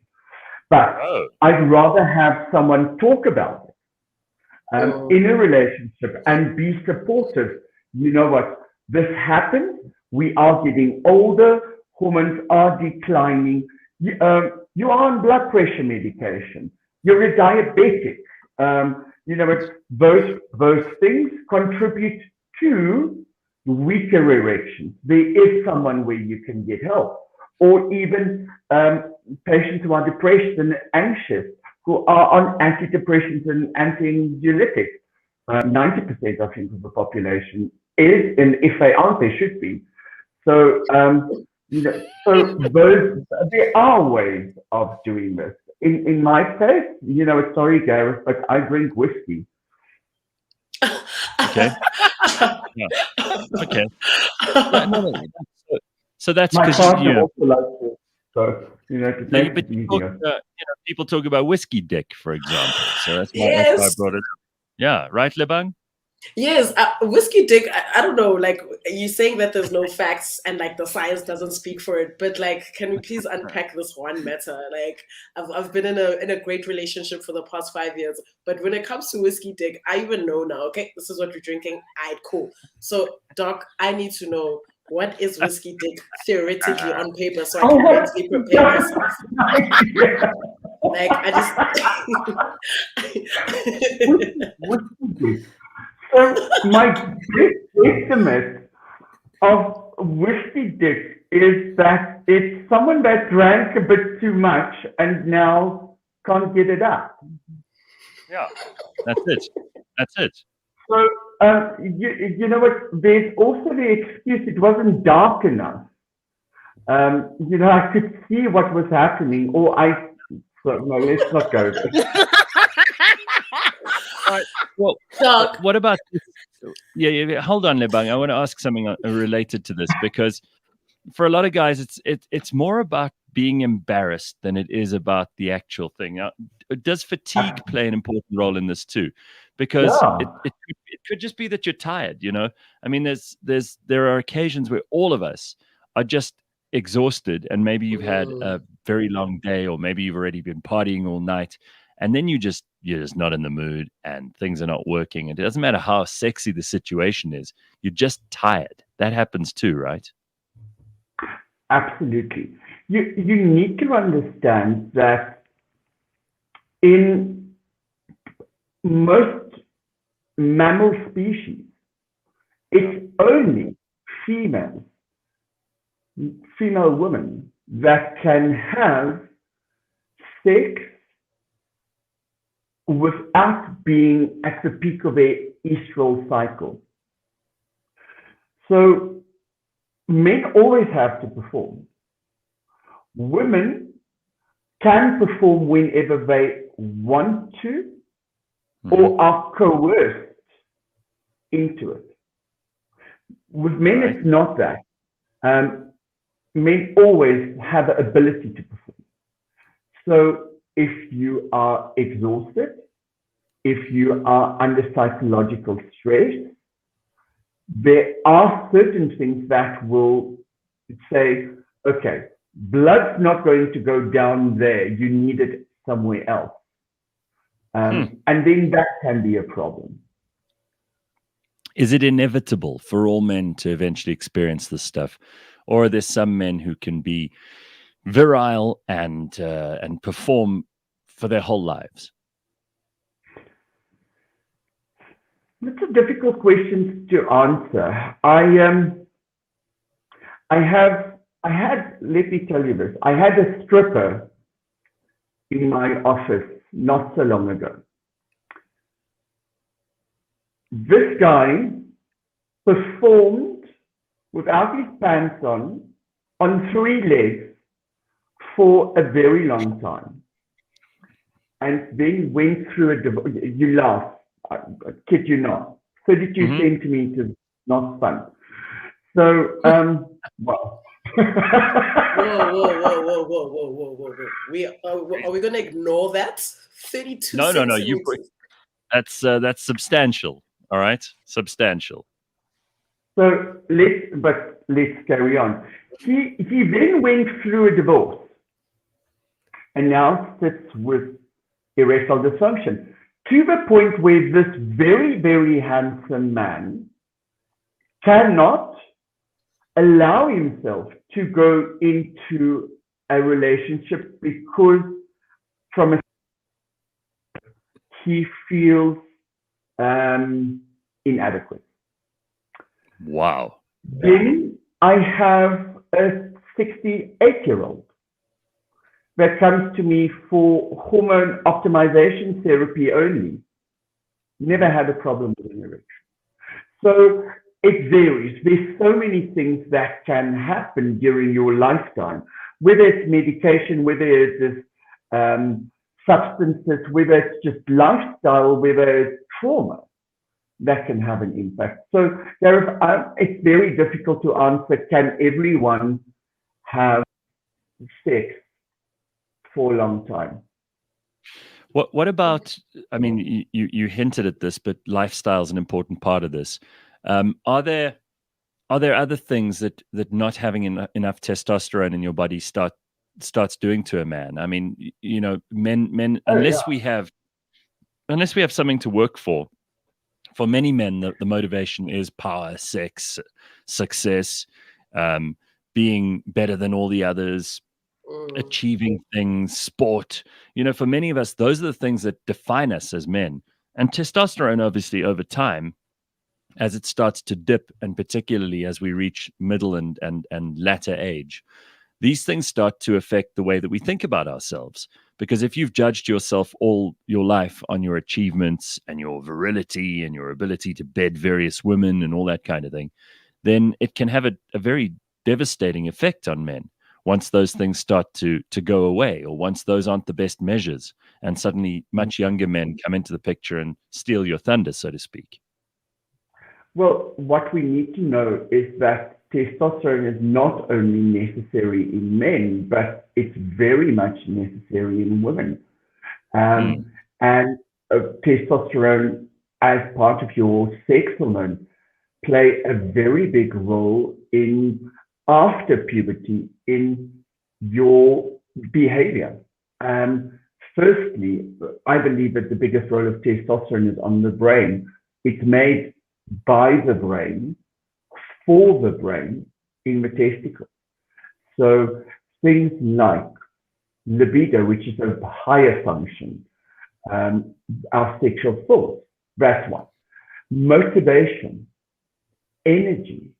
Speaker 6: But I'd rather have someone talk about it in a relationship and be supportive. You know what? This happens. We are getting older. Hormones are declining. You are on blood pressure medication. You're a diabetic. Those things contribute to weaker erections. There is someone where you can get help. Or even patients who are depressed and anxious, who are on antidepressants and anxiolytics. 90%, I think, of the population is, and if they aren't, they should be. So, there are ways of doing this. In my case, sorry, Gareth, but I drink whiskey.
Speaker 1: Okay. Yeah. Okay. So that's
Speaker 6: my
Speaker 1: because
Speaker 6: partner also likes it. So to make it easier.
Speaker 1: People talk about whiskey dick, for example. So that's why I brought it. Yeah, right, Lebang?
Speaker 2: Yes, whiskey dick. I don't know. Like, you're saying that there's no facts and like the science doesn't speak for it. But like, can we please unpack this one matter? Like, I've been in a great relationship for the past 5 years. But when it comes to whiskey dick, I even know now. Okay, this is what we're drinking. Alright, cool. So, Doc, I need to know, what is whiskey dick theoretically on paper, so I can mentally prepare myself. Like, I just.
Speaker 6: So my estimate of whiskey dick is that it's someone that drank a bit too much and now can't get it up.
Speaker 1: Yeah, that's it.
Speaker 6: So, you know what, there's also the excuse it wasn't dark enough. I could see what was happening, no, let's not go there.
Speaker 1: All right. Well,
Speaker 2: Doug.
Speaker 1: what about this? Yeah. Hold on, Lebang. I want to ask something related to this, because for a lot of guys, it's more about being embarrassed than it is about the actual thing. Now, does fatigue play an important role in this too? Because it could just be that you're tired. I mean, there are occasions where all of us are just exhausted, and maybe you've had a very long day, or maybe you've already been partying all night, and then you're just not in the mood, and things are not working. And it doesn't matter how sexy the situation is, you're just tired. That happens too, right?
Speaker 6: Absolutely. You need to understand that in most mammal species, it's only female women that can have sex without being at the peak of their estrous cycle. So men always have to perform. Women can perform whenever they want to, or are coerced into it. With men, it's not that. Men always have the ability to perform. So if you are exhausted, if you are under psychological stress, there are certain things that will say, okay, blood's not going to go down there. You need it somewhere else. And then that can be a problem.
Speaker 1: Is it inevitable for all men to eventually experience this stuff? Or are there some men who can be virile and perform for their whole lives?
Speaker 6: That's a difficult question to answer. Let me tell you this. I had a stripper in my office not so long ago. This guy performed without his pants on 3 legs for a very long time. And then went through a divorce. You laugh. I kid you not. 32 centimeters, not fun. So, well.
Speaker 2: Whoa. Are we going to ignore that? 32 centimeters.
Speaker 1: No. That's substantial. All right? Substantial.
Speaker 6: So let's carry on. He then went through a divorce and now sits with erectile dysfunction, to the point where this very, very handsome man cannot allow himself to go into a relationship because he feels inadequate.
Speaker 1: Wow.
Speaker 6: Then I have a 68-year-old that comes to me for hormone optimization therapy only. Never had a problem with an erection. So it varies. There's so many things that can happen during your lifetime, whether it's medication, whether it's substances, whether it's just lifestyle, whether it's trauma that can have an impact. So Gareth, it's very difficult to answer, can everyone have sex for a long time?
Speaker 1: What about, I mean, you hinted at this, but lifestyle is an important part of this. Are there other things that not having enough testosterone in your body starts doing to a man? I mean, men unless we have something to work for many men, the motivation is power, sex, success, being better than all the others, achieving things, sport. For many of us, those are the things that define us as men. And testosterone, obviously, over time, as it starts to dip, and particularly as we reach middle and latter age, these things start to affect the way that we think about ourselves. Because if you've judged yourself all your life on your achievements and your virility and your ability to bed various women and all that kind of thing, then it can have a very devastating effect on men. once those things start to go away, or once those aren't the best measures, and suddenly much younger men come into the picture and steal your thunder, so to speak?
Speaker 6: Well, what we need to know is that testosterone is not only necessary in men, but it's very much necessary in women. And testosterone, as part of your sex hormone, play a very big role in after puberty in your behavior. Firstly, I believe that the biggest role of testosterone is on the brain. It's made by the brain, for the brain, in the testicles. So things like libido, which is a higher function, our sexual thoughts, that's one. Motivation, energy,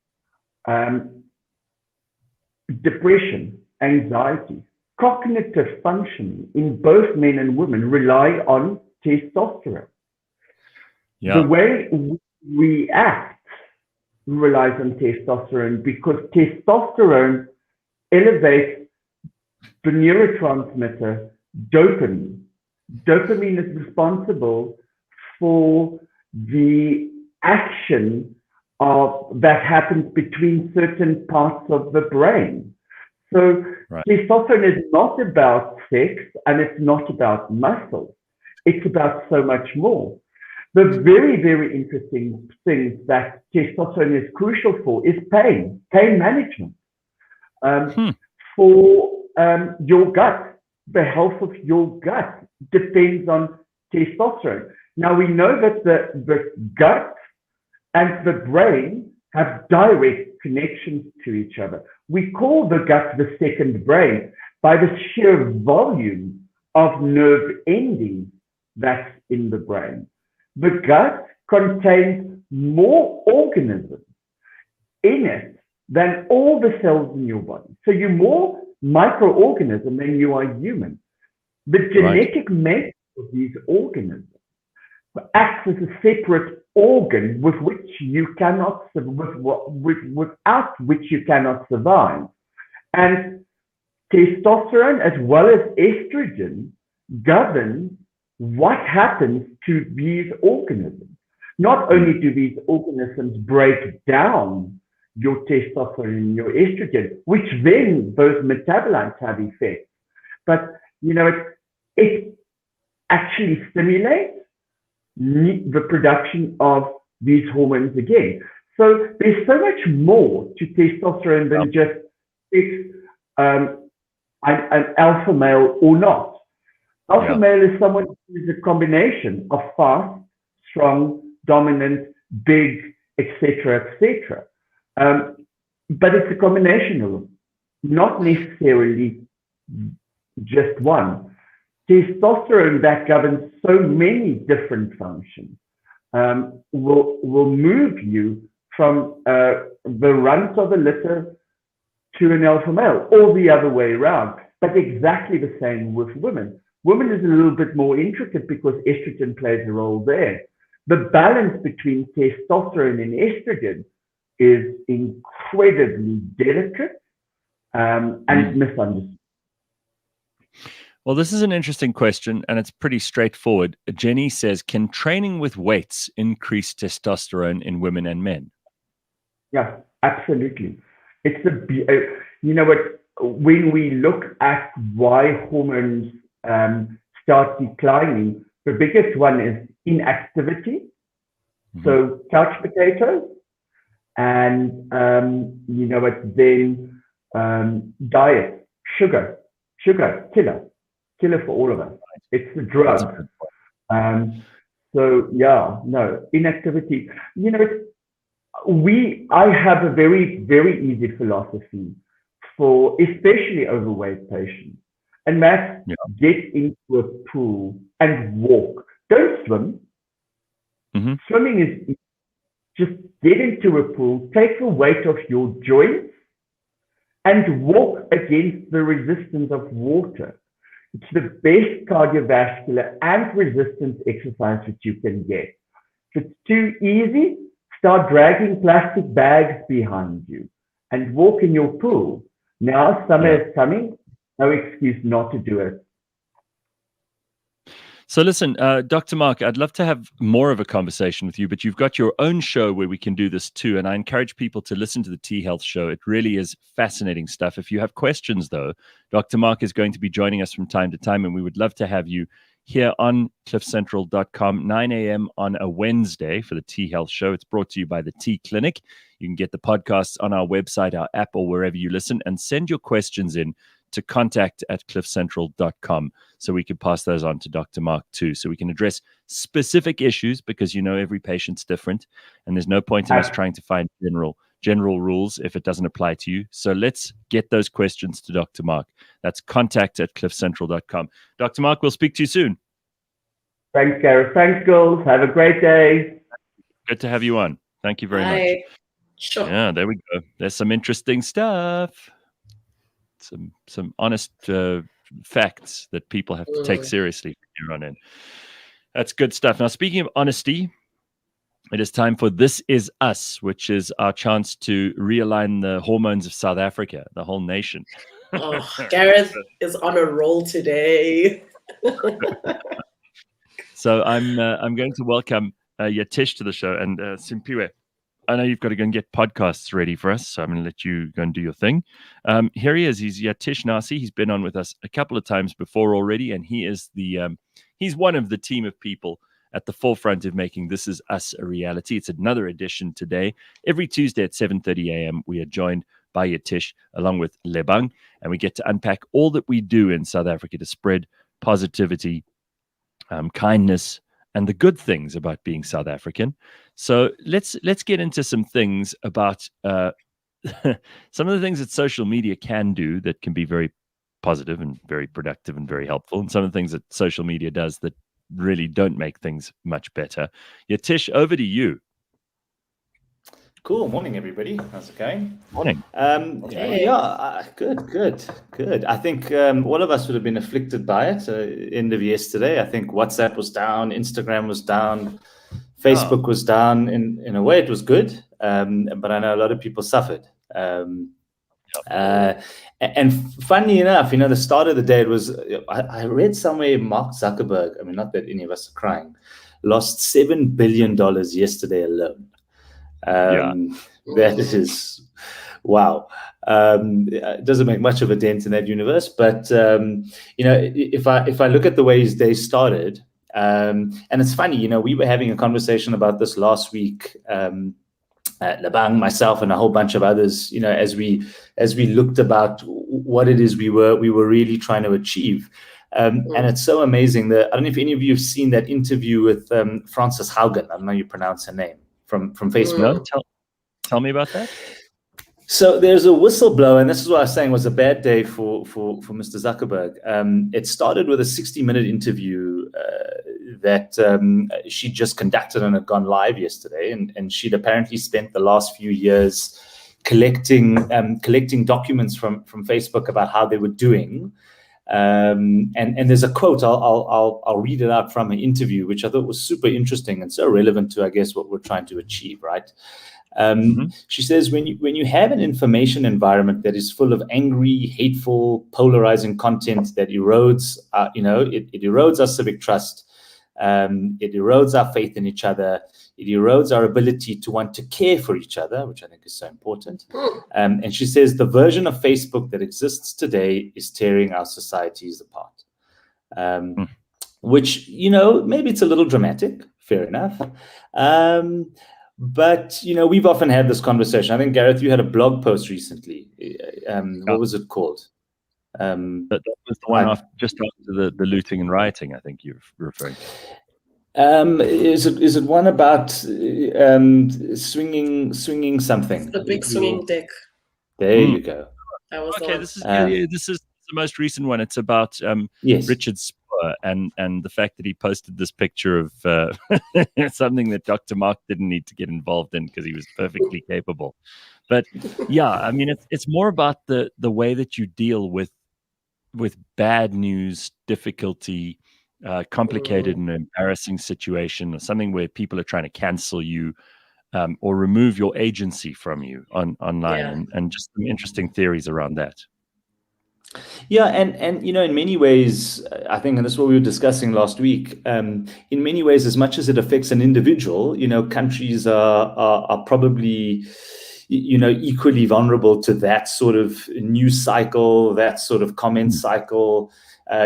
Speaker 6: depression, anxiety, cognitive functioning in both men and women rely on testosterone.
Speaker 1: Yeah.
Speaker 6: The way we act relies on testosterone because testosterone elevates the neurotransmitter dopamine. Dopamine is responsible for the action that happens between certain parts of the brain. So testosterone is not about sex and it's not about muscle. It's about so much more. The very, very interesting thing that testosterone is crucial for is pain management. For your gut, the health of your gut depends on testosterone. Now we know that the gut and the brain have direct connections to each other. We call the gut the second brain by the sheer volume of nerve endings that's in the brain. The gut contains more organisms in it than all the cells in your body. So you're more microorganism than you are human. The genetic makeup of these organisms acts as a separate organ with which you cannot, without which you cannot survive. And testosterone as well as estrogen govern what happens to these organisms. Not only do these organisms break down your testosterone and your estrogen, which then those metabolites have effects, but it actually stimulates the production of these hormones again. So there's so much more to testosterone than just it's an alpha male or not. Alpha male is someone who is a combination of fast, strong, dominant, big, etc., etc. But it's a combination of them, not necessarily just one. Testosterone that governs so many different functions will move you from the runt of a litter to an alpha male, or the other way around. But exactly the same with women. Women is a little bit more intricate because estrogen plays a role there. The balance between testosterone and estrogen is incredibly delicate and misunderstood.
Speaker 1: Well, this is an interesting question, and it's pretty straightforward. Jenny says, can training with weights increase testosterone in women and men?
Speaker 6: Yeah, absolutely. It's when we look at why hormones start declining, the biggest one is inactivity. So couch potatoes, and then diet, sugar, killer for all of us. It's the drug. Inactivity. I have a very, very easy philosophy for especially overweight patients, and that's get into a pool and walk. Don't swim. Swimming is just get into a pool, take the weight off your joints, and walk against the resistance of water. It's the best cardiovascular and resistance exercise that you can get. If it's too easy, start dragging plastic bags behind you and walk in your pool. Now summer is coming, no excuse not to do it.
Speaker 1: So listen, Dr. Mark, I'd love to have more of a conversation with you, but you've got your own show where we can do this too. And I encourage people to listen to the T Health Show. It really is fascinating stuff. If you have questions, though, Dr. Mark is going to be joining us from time to time, and we would love to have you here on cliffcentral.com, 9 a.m. on a Wednesday for the T Health Show. It's brought to you by the T Clinic. You can get the podcasts on our website, our app, or wherever you listen, and send your questions in to contact@cliffcentral.com so we can pass those on to Dr. Mark too, so we can address specific issues, because every patient's different and there's no point in us trying to find general rules if it doesn't apply to you. So let's get those questions to Dr. Mark. That's contact@cliffcentral.com. Dr. Mark, we'll speak to you soon.
Speaker 6: Thanks, Gareth. Thanks, girls. Have a great day.
Speaker 1: Good to have you on. Thank you very much.
Speaker 2: Sure.
Speaker 1: Yeah, there we go. There's some interesting stuff. Some honest facts that people have to take seriously from here on in. That's good stuff. Now, speaking of honesty, it is time for This Is Us, which is our chance to realign the hormones of South Africa, the whole nation.
Speaker 2: Oh, Gareth is on a roll today.
Speaker 1: So I'm going to welcome Yatish to the show, and Simpiwe. I know you've got to go and get podcasts ready for us, so I'm going to let you go and do your thing. Here he is. He's Yatish Narsi. He's been on with us a couple of times before already, and he is he's one of the team of people at the forefront of making This Is Us a reality. It's another edition today. Every Tuesday at 7:30 a.m., we are joined by Yatish along with Lebang, and we get to unpack all that we do in South Africa to spread positivity, kindness, and the good things about being South African. So let's get into some things about some of the things that social media can do that can be very positive and very productive and very helpful, and some of the things that social media does that really don't make things much better. Yatish, over to you.
Speaker 7: Cool. Morning, everybody. How's it going?
Speaker 1: Morning.
Speaker 7: Good. I think all of us would have been afflicted by it. End of yesterday, I think WhatsApp was down, Instagram was down, Facebook was down. In a way, it was good, but I know a lot of people suffered. And funny enough, the start of the day, it was, I read somewhere Mark Zuckerberg, not that any of us are crying, lost $7 billion yesterday alone. That is, wow. It doesn't make much of a dent in that universe, but if I look at the way his day started, and it's funny, we were having a conversation about this last week, Lebang, myself, and a whole bunch of others, as we looked about what it is we were really trying to achieve. And it's so amazing that, I don't know if any of you have seen that interview with Frances Haugen. I don't know how you pronounce her name, from Facebook.
Speaker 1: Tell me about that.
Speaker 7: So there's a whistleblower, and this is what I was saying was a bad day for Mr. Zuckerberg. It started with a 60-minute interview that she just conducted and had gone live yesterday, and she'd apparently spent the last few years collecting documents from Facebook about how they were doing. And there's a quote, I'll read it out from an interview, which I thought was super interesting and so relevant to, I guess, what we're trying to achieve, right? She says, when you have an information environment that is full of angry, hateful, polarizing content that erodes, it erodes our civic trust, it erodes our faith in each other, it erodes our ability to want to care for each other, which I think is so important. And she says the version of Facebook that exists today is tearing our societies apart. Which, maybe it's a little dramatic, fair enough. But, we've often had this conversation. I think, Gareth, you had a blog post recently. What was it called?
Speaker 1: That was the one just after the looting and rioting, I think you're referring to.
Speaker 7: Is it one about swinging something?
Speaker 2: A big swinging dick.
Speaker 7: There you go.
Speaker 2: That was
Speaker 1: okay. This is the most recent one. It's about Richard Spoor and the fact that he posted this picture of something that Dr. Mark didn't need to get involved in because he was perfectly capable. But yeah, it's more about the way that you deal with bad news, difficulty, complicated and embarrassing situation, or something where people are trying to cancel you, or remove your agency from you online,
Speaker 2: Yeah.
Speaker 1: and just some interesting theories around that.
Speaker 7: Yeah, and in many ways, I think, and this is what we were discussing last week. In many ways, as much as it affects an individual, countries are probably, equally vulnerable to that sort of news cycle, that sort of comment cycle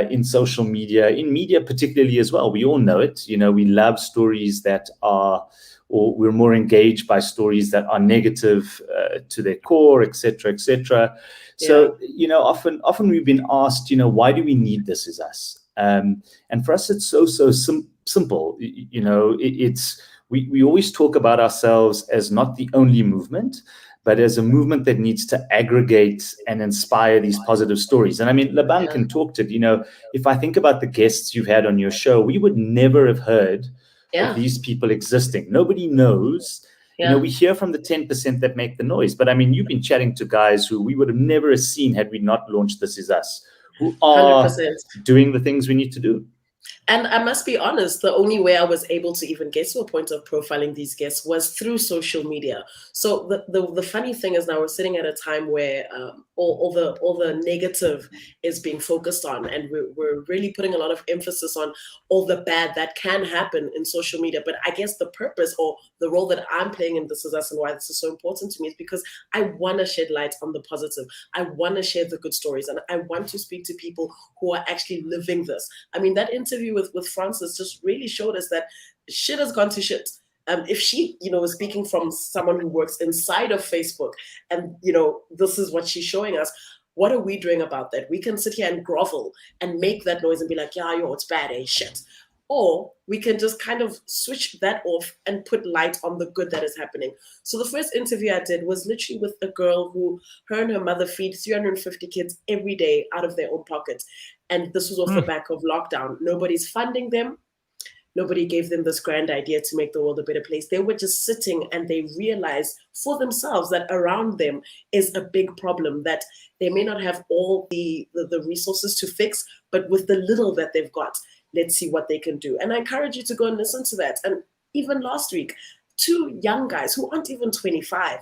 Speaker 7: in social media, in media particularly as well. We all know it. We love stories that are, or we're more engaged by stories that are negative to their core, etc., etc. So, often we've been asked, why do we need This Is Us? And for us, it's so simple. We always talk about ourselves as not the only movement, but as a movement that needs to aggregate and inspire these positive stories. And I mean, Lebang can talk to it. If I think about the guests you've had on your show, we would never have heard of these people existing. Nobody knows. We hear from the 10% that make the noise. But I mean, you've been chatting to guys who we would have never seen had we not launched This Is Us, who are
Speaker 2: 100%.
Speaker 7: doing the things we need to do.
Speaker 2: And I must be honest, the only way I was able to even get to a point of profiling these guests was through social media. So the funny thing is now we're sitting at a time where all the negative is being focused on, and we're really putting a lot of emphasis on all the bad that can happen in social media. But I guess the purpose or the role that I'm playing in This Is Us and why this is so important to me is because I want to shed light on the positive. I want to share the good stories, and I want to speak to people who are actually living this. I mean, that interview with Frances just really showed us that shit has gone to shit. If she, is speaking from someone who works inside of Facebook, and, this is what she's showing us, what are we doing about that? We can sit here and grovel and make that noise and be like, yeah, it's bad, shit. Or we can just kind of switch that off and put light on the good that is happening. So the first interview I did was literally with a girl who, her and her mother feed 350 kids every day out of their own pockets. And this was off the back of lockdown. Nobody's funding them. Nobody gave them this grand idea to make the world a better place. They were just sitting and they realized for themselves that around them is a big problem, that they may not have all the resources to fix, but with the little that they've got, let's see what they can do. And I encourage you to go and listen to that. And even last week, 2 young guys who aren't even 25,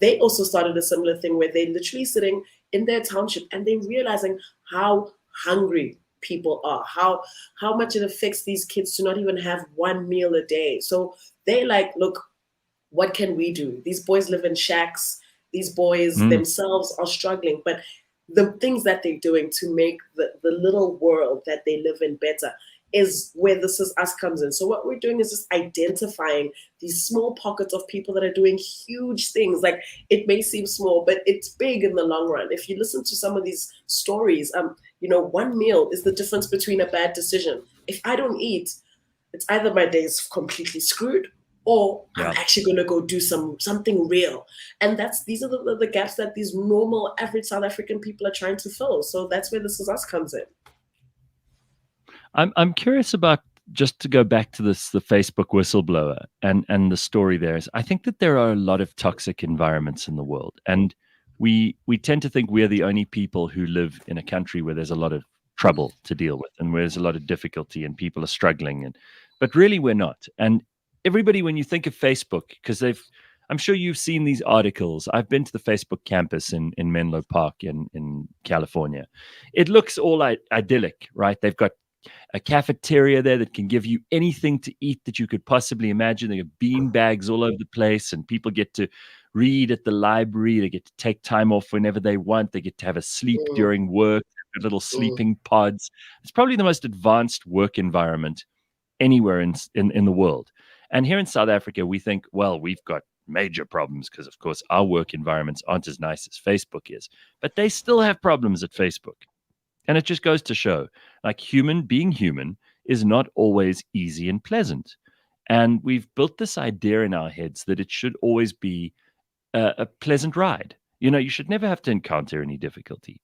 Speaker 2: they also started a similar thing where they're literally sitting in their township and they're realizing how hungry people are, how much it affects these kids to not even have one meal a day. So they like, look, what can we do? These boys live in shacks. These boys themselves are struggling, but the things that they're doing to make the little world that they live in better is where This Is Us comes in. So what we're doing is just identifying these small pockets of people that are doing huge things. Like, it may seem small, but it's big in the long run. If you listen to some of these stories, one meal is the difference between a bad decision. If I don't eat, it's either my day is completely screwed, or I'm actually going to go do something real. And these are the gaps that these normal, average South African people are trying to fill. So that's where This Is Us comes in.
Speaker 1: I'm curious about, just to go back to the Facebook whistleblower and the story there is, I think that there are a lot of toxic environments in the world. And we tend to think we're the only people who live in a country where there's a lot of trouble to deal with and where there's a lot of difficulty and people are struggling. But really we're not. And everybody, when you think of Facebook, because I'm sure you've seen these articles. I've been to the Facebook campus in Menlo Park in California. It looks all idyllic, right? They've got a cafeteria there that can give you anything to eat that you could possibly imagine. They have bean bags all over the place, and people get to read at the library. They get to take time off whenever they want. They get to have a sleep during work, little sleeping pods. It's probably the most advanced work environment anywhere in the world. And here in South Africa, we think, well, we've got major problems because, of course, our work environments aren't as nice as Facebook is. But they still have problems at Facebook. And it just goes to show, like, being human is not always easy and pleasant. And we've built this idea in our heads that it should always be a pleasant ride. You should never have to encounter any difficulty.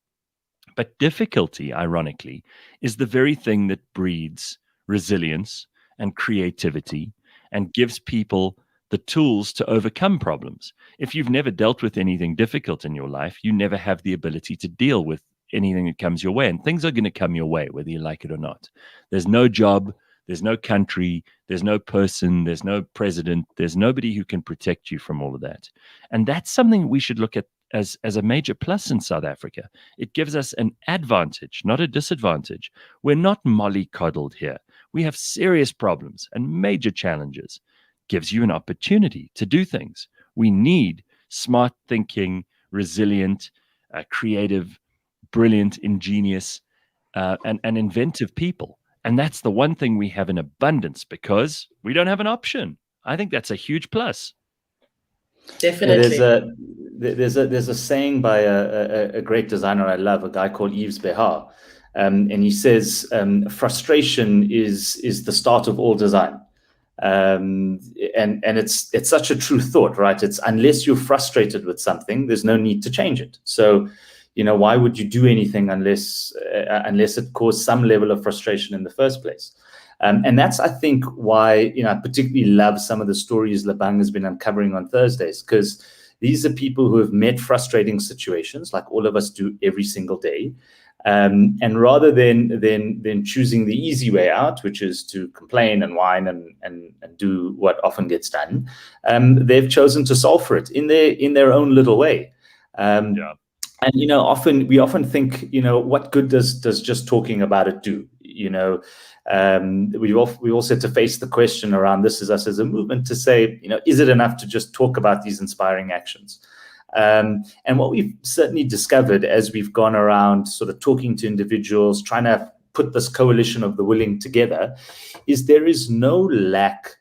Speaker 1: But difficulty, ironically, is the very thing that breeds resilience and creativity and gives people the tools to overcome problems. If you've never dealt with anything difficult in your life, you never have the ability to deal with anything that comes your way. And things are going to come your way, whether you like it or not. There's no job, There's no country, there's no person, there's no president, there's nobody who can protect you from all of that. And that's something we should look at as a major plus in South Africa. It gives us an advantage, not a disadvantage. We're not mollycoddled here. We have serious problems and major challenges. Gives you an opportunity to do things. We need smart thinking, resilient, creative, brilliant, ingenious, and inventive people. And that's the one thing we have in abundance because we don't have an option. I think that's a huge plus.
Speaker 2: Definitely.
Speaker 7: There's a saying by a great designer I love, a guy called Yves Behar, and he says frustration is the start of all design. And it's such a true thought, right? It's unless you're frustrated with something, there's no need to change it. So, why would you do anything unless it caused some level of frustration in the first place? And that's, I think, why I particularly love some of the stories Lebang has been uncovering on Thursdays, because these are people who have met frustrating situations, like all of us do every single day. And rather than choosing the easy way out, which is to complain and whine and do what often gets done, they've chosen to solve for it in their own little way. And we often think, what good does just talking about it do? We also had to face the question around this as us as a movement to say, is it enough to just talk about these inspiring actions? And what we've certainly discovered as we've gone around sort of talking to individuals, trying to put this coalition of the willing together, is there is no lack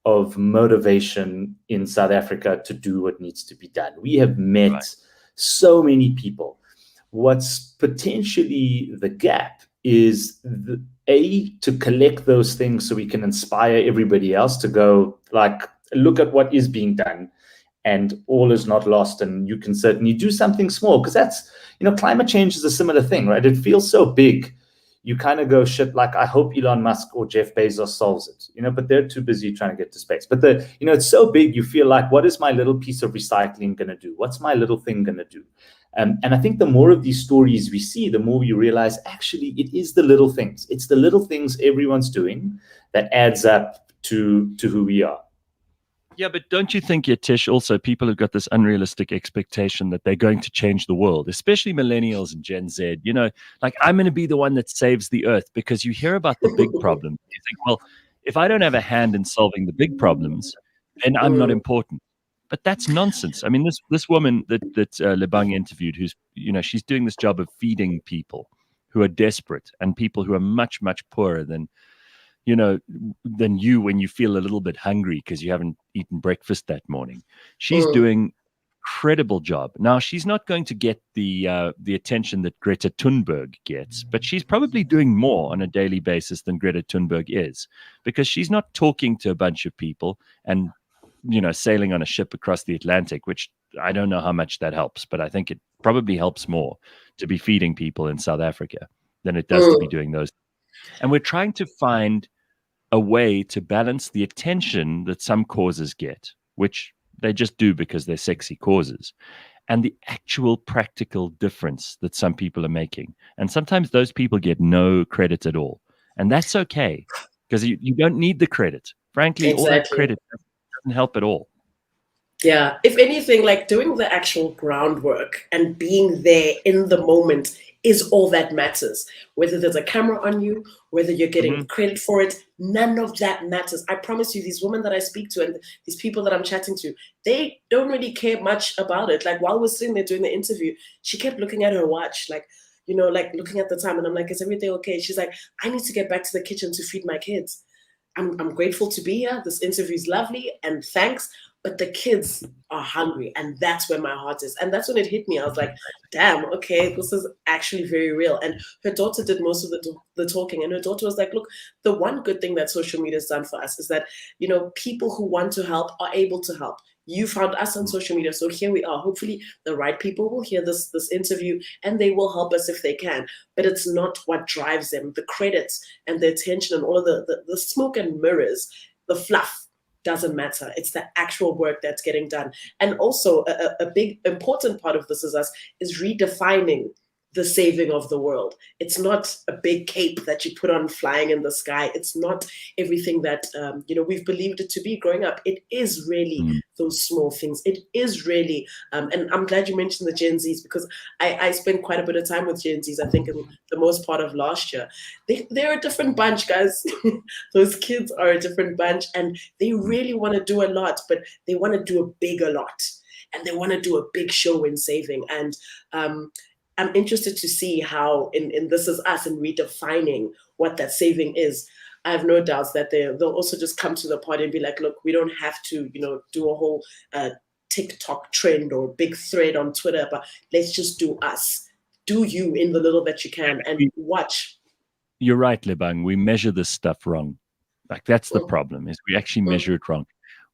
Speaker 7: of motivation in South Africa to do what needs to be done. We have met so many people. What's potentially the gap is to collect those things so we can inspire everybody else to go, look at what is being done. And all is not lost, and you can certainly do something small, because that's, climate change is a similar thing, right? It feels so big. You kind of go, shit, I hope Elon Musk or Jeff Bezos solves it, but they're too busy trying to get to space. But it's so big, you feel like, what is my little piece of recycling going to do? What's my little thing going to do? And I think the more of these stories we see, the more we realize, actually, it is the little things. It's the little things everyone's doing that adds up to who we are.
Speaker 1: Yeah, but don't you think, Yatish, also people have got this unrealistic expectation that they're going to change the world, especially millennials and Gen Z, I'm going to be the one that saves the earth, because you hear about the big problems. You think, well, if I don't have a hand in solving the big problems, then I'm not important. But that's nonsense. I mean, this woman that Lebang interviewed, who's, she's doing this job of feeding people who are desperate and people who are much, much poorer than you when you feel a little bit hungry because you haven't eaten breakfast that morning. She's doing incredible job. Now, she's not going to get the attention that Greta Thunberg gets, but she's probably doing more on a daily basis than Greta Thunberg is, because she's not talking to a bunch of people and, sailing on a ship across the Atlantic, which I don't know how much that helps, but I think it probably helps more to be feeding people in South Africa than it does to be doing those. And we're trying to find a way to balance the attention that some causes get, which they just do because they're sexy causes, and the actual practical difference that some people are making. And sometimes those people get no credit at all. And that's okay, because you don't need the credit. Frankly, all that credit doesn't help at all.
Speaker 2: Yeah. If anything, doing the actual groundwork and being there in the moment is all that matters. Whether there's a camera on you, whether you're getting credit for it, none of that matters. I promise you, these women that I speak to and these people that I'm chatting to, they don't really care much about it. While we're sitting there doing the interview, she kept looking at her watch, looking at the time. And I'm like, is everything okay? She's like, I need to get back to the kitchen to feed my kids. I'm grateful to be here. This interview is lovely and thanks. But the kids are hungry, and that's where my heart is. And that's when it hit me. I was like, damn, okay, this is actually very real. And her daughter did most of the talking. And her daughter was like, look, the one good thing that social media has done for us is that, people who want to help are able to help. You found us on social media, so here we are. Hopefully the right people will hear this interview and they will help us if they can. But it's not what drives them. The credits and the attention and all of the smoke and mirrors, the fluff, doesn't matter. It's the actual work that's getting done. And also a big important part of this is redefining the saving of the world. It's not a big cape that you put on flying in the sky. It's not everything that we've believed it to be growing up. It is really those small things. It is really, and I'm glad you mentioned the Gen Zs, because I spent quite a bit of time with Gen Zs, I think, in the most part of last year. They're a different bunch, guys. Those kids are a different bunch, and they really want to do a lot, but they want to do a big lot. And they want to do a big show in saving. And I'm interested to see how in This Is Us and redefining what that saving is. I have no doubts that they'll also just come to the party and be like, look, we don't have to, do a whole TikTok trend or big thread on Twitter, but let's just do us. Do you in the little that you can and watch.
Speaker 1: You're right, Lebang. We measure this stuff wrong. Like, that's the problem, is we actually measure it wrong.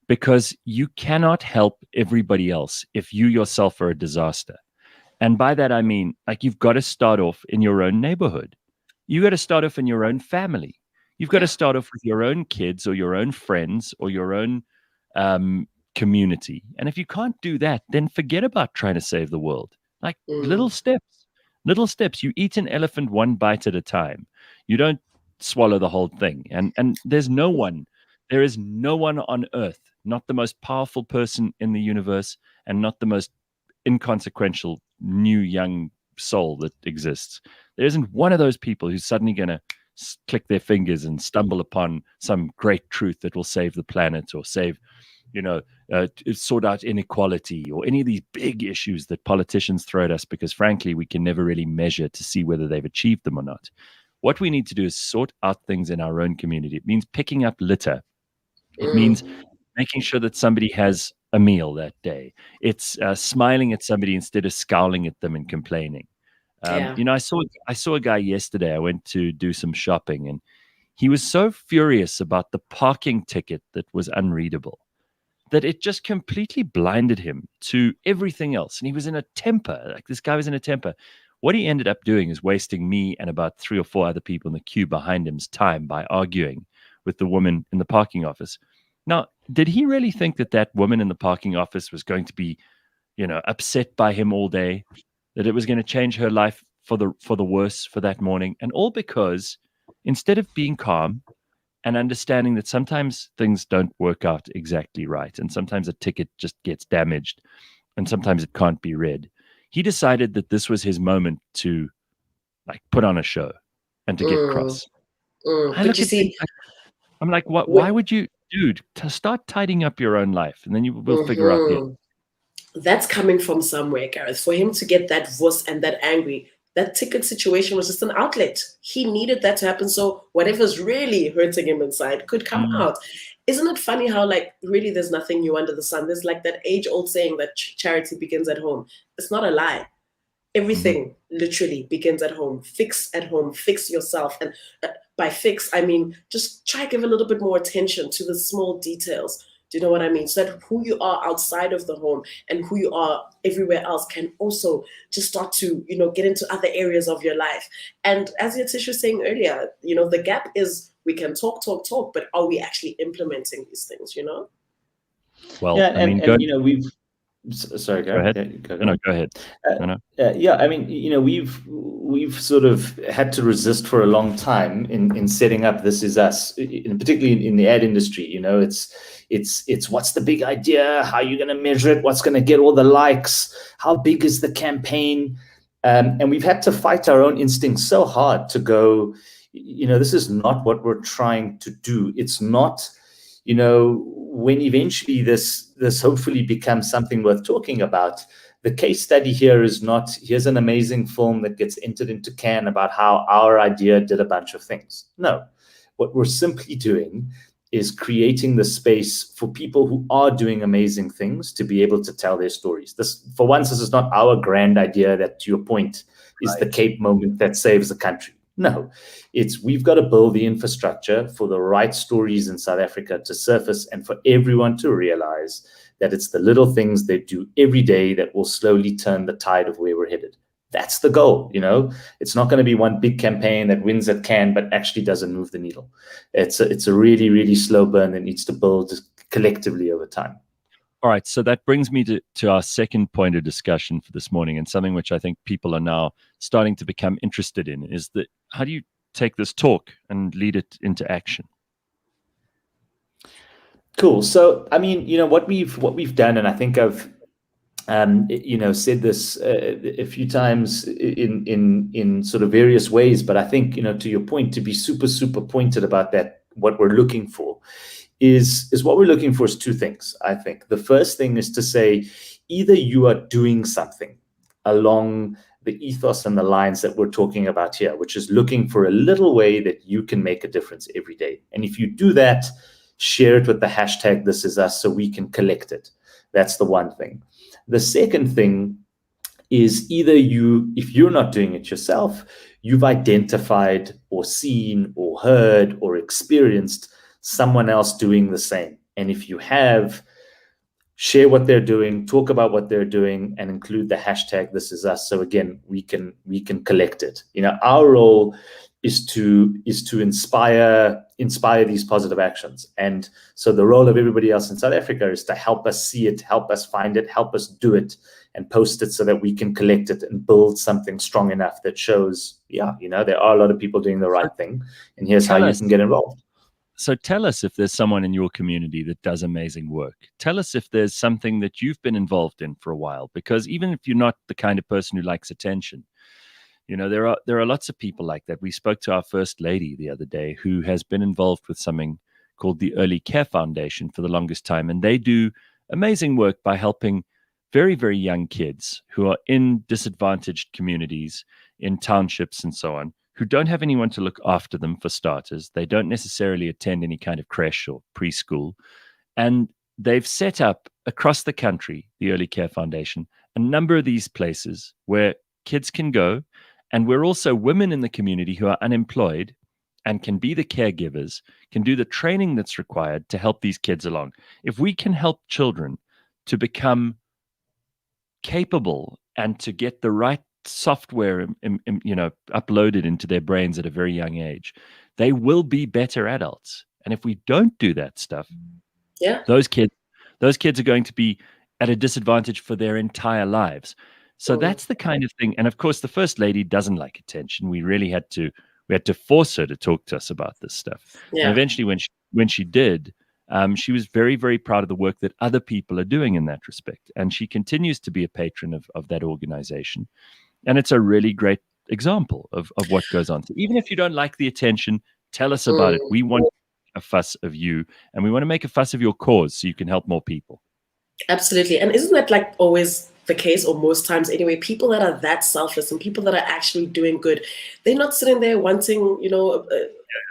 Speaker 1: Because you cannot help everybody else if you yourself are a disaster. And by that, I mean, like, you've got to start off in your own neighborhood. You got to start off in your own family. You've got to start off with your own kids or your own friends or your own community. And if you can't do that, then forget about trying to save the world. Like, little steps. You eat an elephant one bite at a time. You don't swallow the whole thing. And there is no one on earth, not the most powerful person in the universe and not the most inconsequential new young soul that exists. There isn't one of those people who's suddenly going to click their fingers and stumble upon some great truth that will save the planet or save, sort out inequality or any of these big issues that politicians throw at us, because frankly, we can never really measure to see whether they've achieved them or not. What we need to do is sort out things in our own community. It means picking up litter. It means making sure that somebody has a meal that day. It's smiling at somebody instead of scowling at them and complaining. I saw a guy yesterday. I went to do some shopping, and he was so furious about the parking ticket that was unreadable that it just completely blinded him to everything else. And he was in a temper. Like, this guy was in a temper. What he ended up doing is wasting me and about 3 or 4 other people in the queue behind him's time by arguing with the woman in the parking office. Now, did he really think that woman in the parking office was going to be, upset by him all day, that it was going to change her life for the worse for that morning? And all because instead of being calm and understanding that sometimes things don't work out exactly right, and sometimes a ticket just gets damaged, and sometimes it can't be read, he decided that this was his moment to, like, put on a show and to get cross. I'm like, what? Why would you, dude? To start tidying up your own life, and then we'll figure out the.
Speaker 2: That's coming from somewhere, Gareth. For him to get that voice and that angry, that ticket situation was just an outlet. He needed that to happen, so whatever's really hurting him inside could come out. Isn't it funny how, like, really there's nothing new under the sun? There's like that age-old saying that charity begins at home. It's not a lie. Everything literally begins at home. Fix at home. Fix yourself. And by fix, I mean just try to give a little bit more attention to the small details. Do you know what I mean? So that who you are outside of the home and who you are everywhere else can also just start to, get into other areas of your life. And as Yatish was saying earlier, the gap is we can talk, but are we actually implementing these things,
Speaker 1: Well,
Speaker 7: yeah,
Speaker 1: I mean,
Speaker 7: we've. Sorry,
Speaker 1: go ahead. No, go ahead.
Speaker 7: Yeah, I mean, we've sort of had to resist for a long time in setting up This Is Us, particularly in the ad industry. It's what's the big idea? How are you going to measure it? What's going to get all the likes? How big is the campaign? And we've had to fight our own instincts so hard to go, this is not what we're trying to do. It's not, when eventually this hopefully becomes something worth talking about, the case study here is not, here's an amazing film that gets entered into Cannes about how our idea did a bunch of things. No, what we're simply doing is creating the space for people who are doing amazing things to be able to tell their stories. This, for once, this is not our grand idea that, to your point, is the Cape moment that saves the country. No, we've got to build the infrastructure for the right stories in South Africa to surface and for everyone to realize that it's the little things they do every day that will slowly turn the tide of where we're headed. That's the goal, It's not going to be one big campaign that wins at Cannes but actually doesn't move the needle. It's a really, really slow burn that needs to build collectively over time.
Speaker 1: All right, so that brings me to our second point of discussion for this morning, and something which I think people are now starting to become interested in, is that how do you take this talk and lead it into action?
Speaker 7: Cool. So, I mean, what we've done, and I think I've said this a few times in sort of various ways, but I think, to your point, to be super, super pointed about that, what we're looking for is what we're looking for is two things, I think. The first thing is to say, either you are doing something along the ethos and the lines that we're talking about here, which is looking for a little way that you can make a difference every day. And if you do that, share it with the hashtag This Is Us so we can collect it. That's the one thing. The second thing is either if you're not doing it yourself, you've identified or seen or heard or experienced someone else doing the same. And if you have, share what they're doing, talk about what they're doing, and include the hashtag This Is Us. So again, we can collect it. Our role is to inspire these positive actions. And so the role of everybody else in South Africa is to help us see it, help us find it, help us do it, and post it so that we can collect it and build something strong enough that shows, there are a lot of people doing the right thing, and here's how you can get involved.
Speaker 1: So tell us if there's someone in your community that does amazing work. Tell us if there's something that you've been involved in for a while, because even if you're not the kind of person who likes attention, there are lots of people like that. We spoke to our First Lady the other day, who has been involved with something called the Early Care Foundation for the longest time. And they do amazing work by helping very, very young kids who are in disadvantaged communities, in townships and so on, who don't have anyone to look after them, for starters. They don't necessarily attend any kind of creche or preschool. And they've set up across the country, the Early Care Foundation, a number of these places where kids can go. And we're also women in the community who are unemployed and can be the caregivers, can do the training that's required to help these kids along. If we can help children to become capable and to get the right software uploaded into their brains at a very young age, they will be better adults. And if we don't do that stuff, those kids are going to be at a disadvantage for their entire lives. So that's the kind of thing. And of course, the First Lady doesn't like attention. We really had to force her to talk to us about this stuff. And eventually, when she did, she was very, very proud of the work that other people are doing in that respect. And she continues to be a patron of that organization. And it's a really great example of what goes on. So even if you don't like the attention, tell us about it. We want a fuss of you, and we want to make a fuss of your cause so you can help more people.
Speaker 2: Absolutely. And isn't that like always the case, or most times anyway? People that are that selfless and people that are actually doing good, they're not sitting there wanting,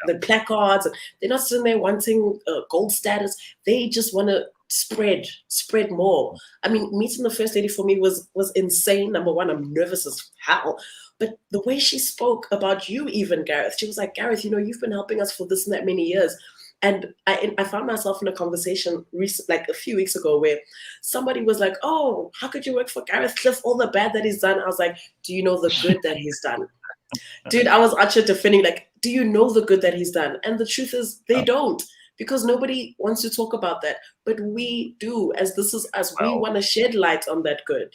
Speaker 2: the placards. They're not sitting there wanting gold status. They just want to spread more. I mean, meeting the First Lady for me was insane. Number one, I'm nervous as hell. But the way she spoke about you, even Gareth, she was like, Gareth, you've been helping us for this and that many years. And I found myself in a conversation like a few weeks ago where somebody was like, oh, how could you work for Gareth Cliff, all the bad that he's done? I was like, do you know the good that he's done? Dude, I was actually defending, like, do you know the good that he's done? And the truth is they don't, because nobody wants to talk about that. But we do, as This Is Us. We want to shed light on that good,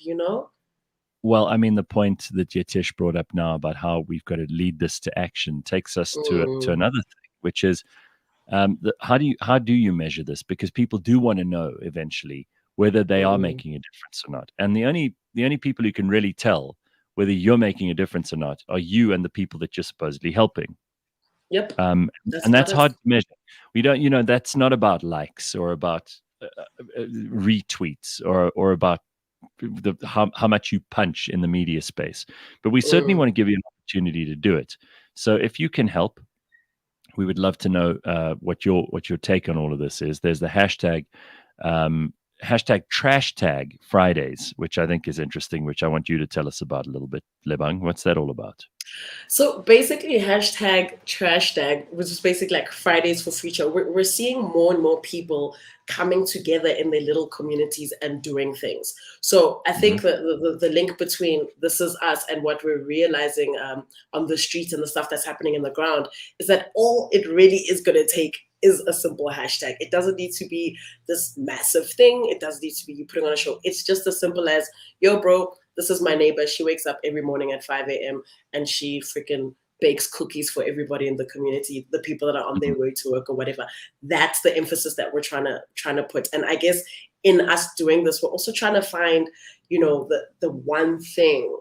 Speaker 1: Well, I mean, the point that Yatish brought up now about how we've got to lead this to action takes us to another thing, which is, how do you measure this? Because people do want to know eventually whether they are making a difference or not. And the only people who can really tell whether you're making a difference or not are you and the people that you're supposedly helping.
Speaker 2: Yep.
Speaker 1: And that's hard to measure. We don't, that's not about likes or about retweets or about how much you punch in the media space. But we certainly want to give you an opportunity to do it. So if you can help, we would love to know what your take on all of this is. There's the hashtag trash tag Fridays, which I think is interesting, which I want you to tell us about a little bit. Lebang, what's that all about?
Speaker 2: So basically, hashtag trash tag, which is basically like Fridays for Future. We're seeing more and more people coming together in their little communities and doing things. So I think the link between This Is Us and what we're realizing on the streets and the stuff that's happening in the ground is that all it really is going to take is a simple hashtag. It doesn't need to be this massive thing. It doesn't need to be you putting on a show. It's just as simple as, yo, bro, this is my neighbor. She wakes up every morning at 5 a.m. and she freaking bakes cookies for everybody in the community, the people that are on their way to work or whatever. That's the emphasis that we're trying to put. And I guess in us doing this, we're also trying to find, the one thing,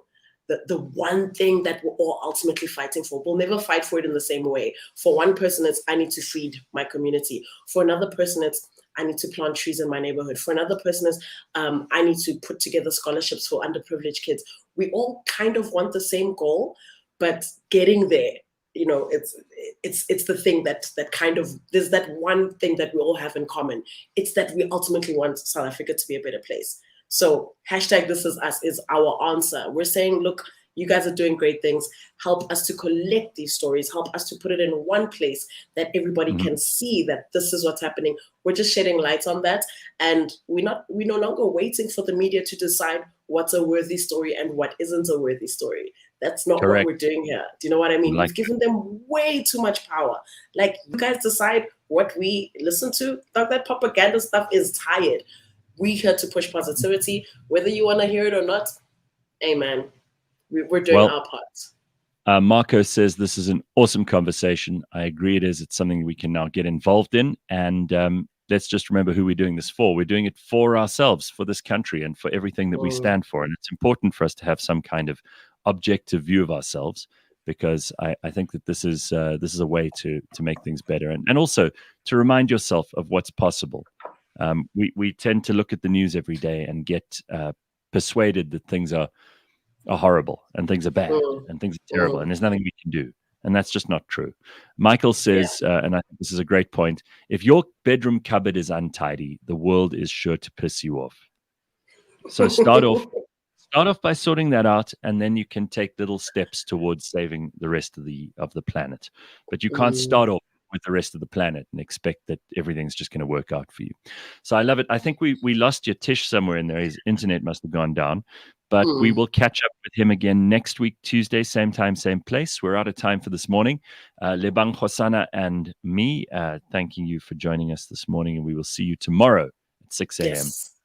Speaker 2: the one thing that we're all ultimately fighting for. We'll never fight for it in the same way. For one person, it's I need to feed my community. For another person, it's I need to plant trees in my neighborhood. For another person, it's I need to put together scholarships for underprivileged kids. We all kind of want the same goal, but getting there, it's the thing that kind of, there's that one thing that we all have in common. It's that we ultimately want South Africa to be a better place. So hashtag This Is Us is our answer. We're saying, look, you guys are doing great things. Help us to collect these stories. Help us to put it in one place that everybody can see that this is what's happening. We're just shedding light on that. And we're no longer waiting for the media to decide what's a worthy story and what isn't a worthy story. That's not
Speaker 1: Correct.
Speaker 2: what we're doing here. Do you know what I mean? We've given them way too much power. Like, you guys decide what we listen to. That propaganda stuff is tired. We're here to push positivity. Whether you want to hear it or not, amen. We're doing our part.
Speaker 1: Marco says this is an awesome conversation. I agree it is. It's something we can now get involved in. And let's just remember who we're doing this for. We're doing it for ourselves, for this country, and for everything that we stand for. And it's important for us to have some kind of objective view of ourselves, because I think that this is a way to make things better, and also to remind yourself of what's possible. We tend to look at the news every day and get persuaded that things are horrible and things are bad and things are terrible and there's nothing we can do. And that's just not true. Michael says, and I think this is a great point, if your bedroom cupboard is untidy, the world is sure to piss you off. So start off by sorting that out, and then you can take little steps towards saving the rest of the planet. But you can't start off with the rest of the planet and expect that everything's just going to work out for you. So I love it. I think we lost Yatish somewhere in there. His internet must have gone down. But we will catch up with him again next week, Tuesday, same time, same place. We're out of time for this morning. Lebang Kgosana and me, thanking you for joining us this morning, and we will see you tomorrow at 6 a.m.
Speaker 2: Yes.